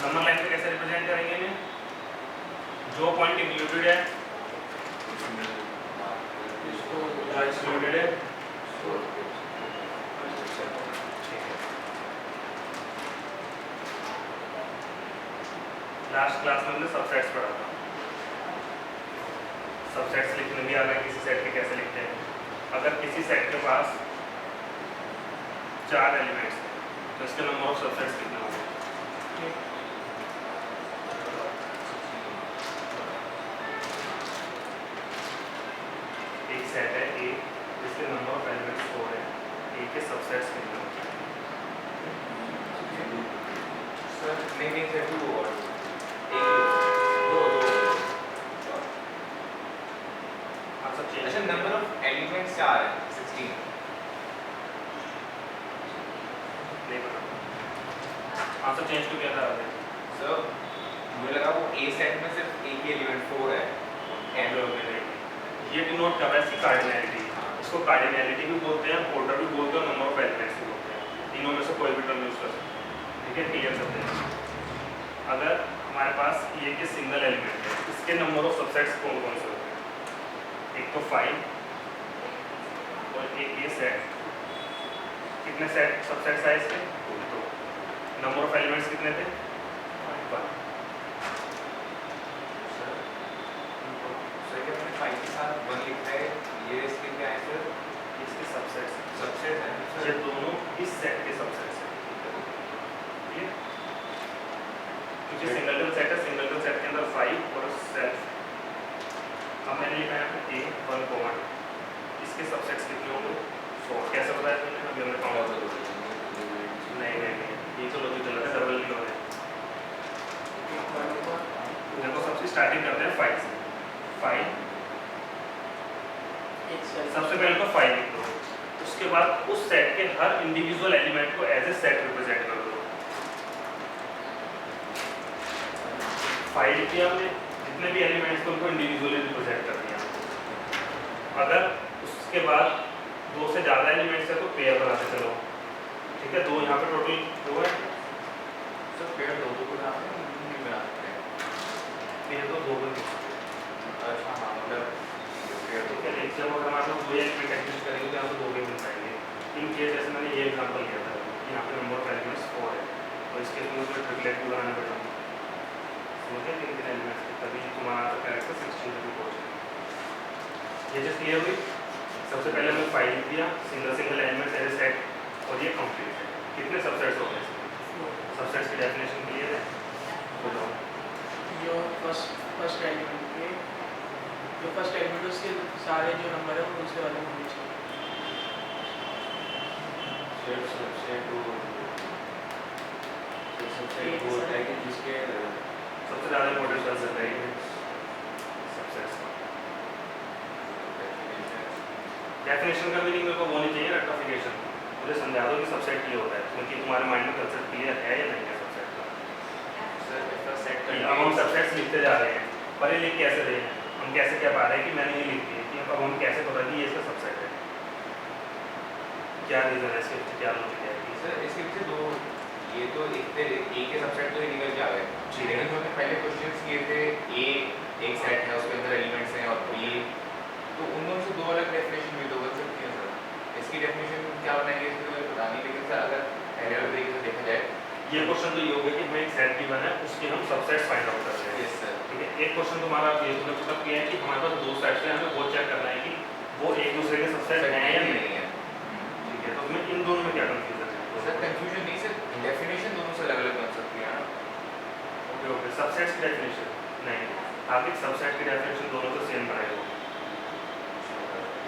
नंबर लाइन पे कैसे रिप्रेजेंट करेंगे इन्हें? जो पॉइंट इंक्लूडेड है, जो एक्सक्लूडेड है, लास्ट क्लास में हमने सबसेट्स पढ़ा था। सबसेट्स लिखने भी आ रहा है किसी सेट के कैसे लिखते हैं। अगर किसी सेट के पास 4 एलिमेंट्स हैं तो इसके नंबर ऑफ सबसेट्स कितने होंगे? एक सेट है ए जिसके नंबर ऑफ एलिमेंट्स 4 है, ए के सबसेट्स कितने होंगे? सर नहीं सर 2 और अच्छा, नंबर ऑफ एलिमेंट्स 4 है, 16 नहीं पता। आंसर चेंज क्यों किया था आपने? सर मुझे लगा वो ए सेट में सिर्फ एक ही एलिमेंट 4 है एंड ये डिनोट कर रहा है इसकी कार्डिनैलिटी। इसको कार्डिनैलिटी भी बोलते हैं, ऑर्डर भी बोलते हैं, नंबर ऑफ एलिमेंट्स भी बोलते हैं। तीनों में से कोई भी टर्म यूज कर सकते हैं। ठीक है, क्लियर करते हैं। अगर हमारे पास ये के सिंगल एलिमेंट है, इसके नंबर ऑफ सबसेट्स कौन कौन से होते हैं? एक तो 5 और एक ये सेट। कितने सेट सबसेट्स आए इसके? तो नंबर ऑफ एलिमेंट्स कितने थे? 1। सर क्या मैंने 5 के साथ 1 लिखा है, ये इसके क्या है सर? इसके सबसेट्स सबसेट है ये दोनों इस सेट के सबसेट्स हैं। ठीक है, क्योंकि सिंगलटन सेट है, सिंगलटन सेट के अंदर 5 और सेल्फ। अब मैंने लिखा है ए 1 कॉमा 2, इसके सबसेट्स कितने होंगे? 4। कैसे बताया तुमने? अभी हमने काउंट नहीं, ये तो लॉजिक गलत है, डबल नहीं हो रहा है। देखो सबसे स्टार्टिंग करते हैं 5 से। 5 सबसे पहले तो 5 लिख दो, उसके बाद उस सेट के हर इंडिविजुअल एलिमेंट को एज ए सेट रिप्रेजेंट कर दो। 5 लिख दिया हमने, जितने भी एलिमेंट्स को उनको इंडिविजुअली रिप्रेजेंट कर दिया। अगर उसके बाद 2 से ज़्यादा एलिमेंट्स है तो पेयर बनाते चलो। ठीक है, 2 यहाँ पे टोटल 2 है। सर पेयर 2 को नहीं बना सकते? पेयर तो 2 बन। अच्छा हाँ, मतलब ठीक है, एक जब अगर हमारे 2 एलिमेंट एडजस्ट करेंगे तो यहाँ पे 2 भी मिल पाएंगे। इन केस जैसे मैंने ये एग्जांपल लिया था कि यहाँ पे नंबर ऑफ एलिमेंट्स 4 है, तो इसके लिए मुझे ट्रिपलेट भी बनाना पड़ेगा। समझे? 3 एलिमेंट्स के, तभी तुम्हारा कैरेक्टर 16 तक पहुँचेगा। ये चीज़ क्लियर हुई? सबसे पहले हमने 5 लिख दिया, single elements as a set, और ये कंप्लीट है। कितने सबसेट्स हो गए? सबसेट्स की डेफिनेशन क्लियर है? बताओ। जो फर्स्ट एलिमेंट के जो फर्स्ट एलिमेंट उसके सारे जो नंबर है वो दूसरे वाले होने चाहिए। सबसेट वो होता है कि जिसके सबसे ज़्यादा इंपॉर्टेंट कंसेप्ट है ये सबसेट्स का। डेफिनेशन का मीनिंग मेरे को वो नहीं चाहिए, रेक्टिफिकेशन। मुझे समझा दो कि सबसेट ये होता है, क्योंकि तुम्हारे माइंड में कंसेप्ट क्लियर है या नहीं है सबसेट का। अब हम सबसेट्स लिखते जा रहे हैं, पर ये लिख कैसे रहे हैं, हम कैसे क्या पा रहे हैं कि मैंने ये लिख दिया कि अब हम कैसे पता कि ये इसका सबसेट है, क्या रीज़न है इसके पीछे, क्या लॉजिक है? सर इसके पीछे दो, ये तो एक के सबसेट तो ये निकल के आ गए, लेकिन हमने पहले क्वेश्चंस किए थे ए एक सेट है उसके अंदर एलिमेंट्स हैं और बी, तो उन दोनों से दो अलग डेफिनेशन भी तो बन सकती है सर। इसकी डेफिनेशन क्या बनाएंगे इसको मुझे पता नहीं, लेकिन सर अगर पहले वाले तरीके से देखा जाए, ये क्वेश्चन तो ये हो गया कि हमें एक सेट गिवन है, उसके हम सबसेट्स फाइंड आउट करते हैं। यस सर, ठीक है, एक क्वेश्चन तुम्हारा ये तुमने पुटअप किया है कि हमारे पास दो सेट्स हैं, हमें वो चेक करना है कि वो एक दूसरे के सबसेट हैं या नहीं है। ठीक है, तो हमें इन दोनों में क्या कंफ्यूजन है? सर कंफ्यूजन नहीं सर, डेफिनेशन दोनों से अलग अलग बन सकती है ना। ओके ओके, सबसेट्स की डेफिनेशन नहीं, आप एक सबसेट की डेफिनेशन दोनों से सेम बनाएगा।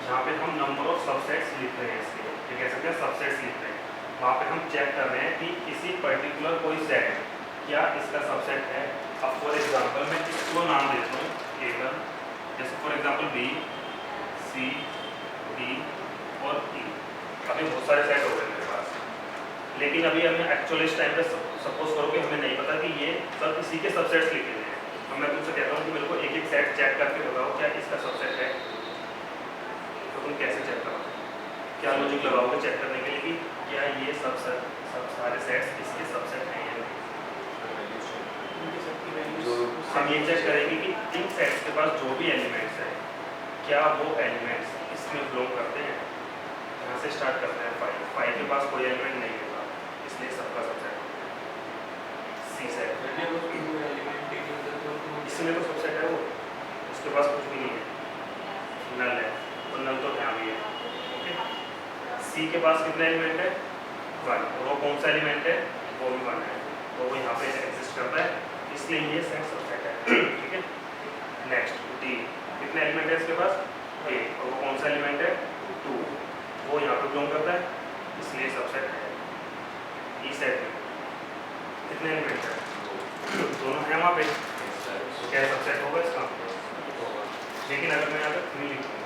यहाँ पे हम नंबर ऑफ सबसेट्स लिख रहे हैं, इसके ये कह सकते हैं सबसेट्स लिख रहे हैं, वहाँ पे हम चेक कर रहे हैं कि किसी पर्टिकुलर कोई सेट क्या इसका सबसेट है। अब फॉर एग्जांपल मैं इसको नाम देता हूँ A1, जैसे for example B, C, D और E। अभी बहुत सारे सेट हो गए मेरे पास, लेकिन अभी हमें एक्चुअल इस टाइम पे सपोज करो कि हमें नहीं पता कि ये सब इसी के सबसेट्स लिखे हैं, अब मैं तुमसे कहता हूँ कि मेरे को एक एक सेट चेक करके बताओ क्या इसका सबसेट है, तो तुम कैसे चेक करोगे, क्या लॉजिक लगाओगे चेक करने के लिए कि क्या ये सब सारे सेट्स इसके सबसेट हैं या नहीं? उनकी सबकी जो वैल्यूज हम ये चेक करेंगे कि इन सेट्स के पास जो भी एलिमेंट्स हैं क्या वो एलिमेंट्स इसमें बिलोंग करते हैं। यहाँ से स्टार्ट करते हैं, 5 के पास कोई एलिमेंट नहीं होगा, इसलिए सबका सबसेट सी सेट, इसमें तो सबसेट है वो, उसके पास कुछ भी नहीं है, नल है, और नल तो यहाँ भी है। ओके, सी के पास कितने एलिमेंट है? 1, और वो कौन सा एलिमेंट है? वो भी 1 है, तो वो यहाँ पे एग्जिस्ट करता है, इसलिए ये सेट सबसेट है। ठीक है, नेक्स्ट डी, कितने एलिमेंट है इसके पास? 8, और वो कौन सा एलिमेंट है? 2, वो यहाँ पे बिलोंग करता है, इसलिए सबसेट है। ई सेट में कितने एलिमेंट है? दोनों हैं वहाँ पे, तो क्या सबसेट होगा इसका? होगा। लेकिन अगर मैं यहाँ पे 3 लिखूँगा,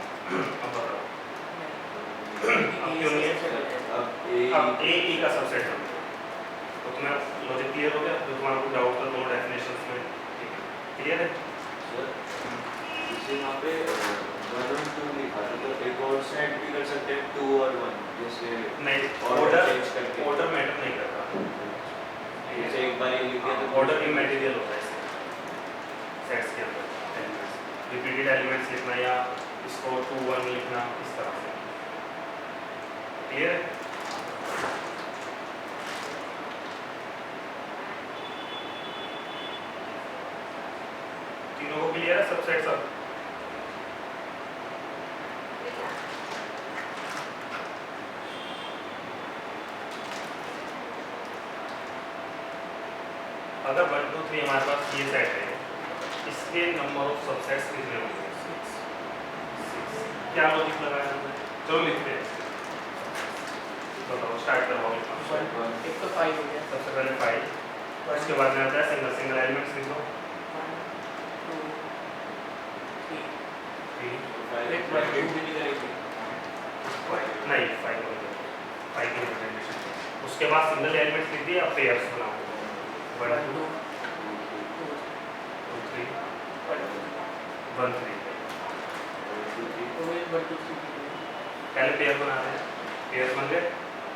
अब बताओ अब क्यों नहीं है? अब ए ई का सबसेट है, तो तुम्हें लॉजिक क्लियर हो गया? जो तुम्हारा कोई डाउट था दोनों डेफिनेशंस में, ठीक है, क्लियर है? इसे यहाँ पे 1 और 2 लिखा था, तो एक और सेट भी कर सकते हैं 2 और 1, जैसे नहीं, order change करके। ऑर्डर मैटर नहीं करता, जैसे एक बार ये लिख दिया तो ऑर्डर इमैटेरियल होता है सेट्स के अंदर, रिपीटेड एलिमेंट्स लिखना या इसको 2 1 लिखना, इस तरह से, क्लियर है? तीनों को क्लियर है सबसेट सब? अगर 1 2 3 हमारे पास ये सेट है, इसके नंबर ऑफ सबसेट्स कितने होंगे? 6। क्या लॉजिक लगाया हमने? चलो लिखते हैं, बताओ, स्टार्ट करवाओ। एक तो 5 हो गया, सबसे पहले 5, उसके बाद में आता है सिंगल सिंगल एलिमेंट्स लिखो, 1 2 3 3 एक बार 2 भी नहीं करेंगे, नहीं 5 हो गया, 5 की रिप्रेजेंटेशन। उसके बाद सिंगल एलिमेंट्स लिख दिए, अब पेयर्स बनाओ, 1 2 2 3 1 3, तो वो 1 2 3 पहले पेयर बना रहे हैं, पेयर्स बन गए,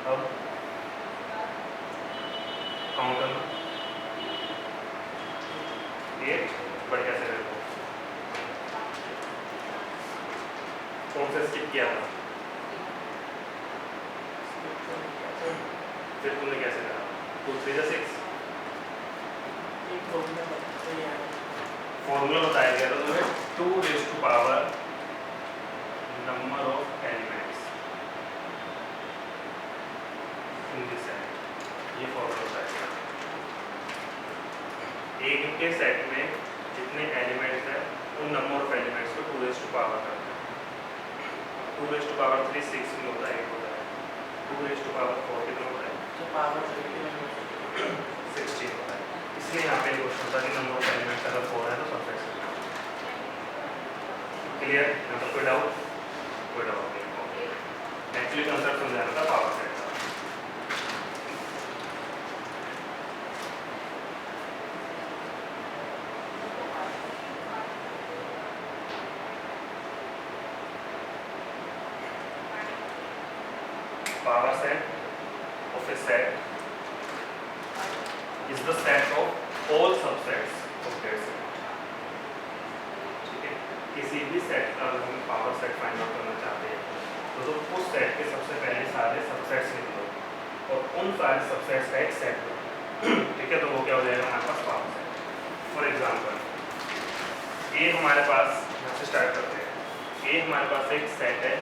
अब काउंट करना 8, बट कैसे करें? कौन सा स्किप किया था? फिर तुमने कैसे करा? 2 3 6 एक प्रॉब्लम है यार, फॉर्मूला बताया गया था तुम्हें, 2 raise to power number of elements in this set, ये फॉर्मूला बताया गया। एक के सेट में जितने एलिमेंट्स हैं उन नंबर ऑफ एलिमेंट्स को 2 रेज़ टू पावर करते हैं। 2 रेज़ टू पावर 3 6 भी होता है, 1 होता है, 2 रेज़ टू पावर 4 कितना होता है? जो पावर 16 होता है। इसलिए यहाँ पे क्वेश्चन था कि नंबर ऑफ एलिमेंट्स अगर 4 है तो सबसेट से क्लियर? यहाँ पर कोई डाउट? कोई डाउट नहीं। एक्चुअली कंसेप्ट समझाना था पावर सेट का। power set of a set is the set of all subsets of that set. ठीक है, किसी भी सेट का अगर हम पावर सेट फाइंड आउट करना चाहते हैं तो उस सेट के सबसे पहले सारे सबसेट्स लिख लो और उन सारे सबसेट्स का एक सेट लो। ठीक है, तो वो क्या हो जाएगा हमारे पास पावर सेट। फॉर एग्जांपल ए हमारे पास, यहाँ से स्टार्ट करते हैं, ए हमारे पास एक सेट है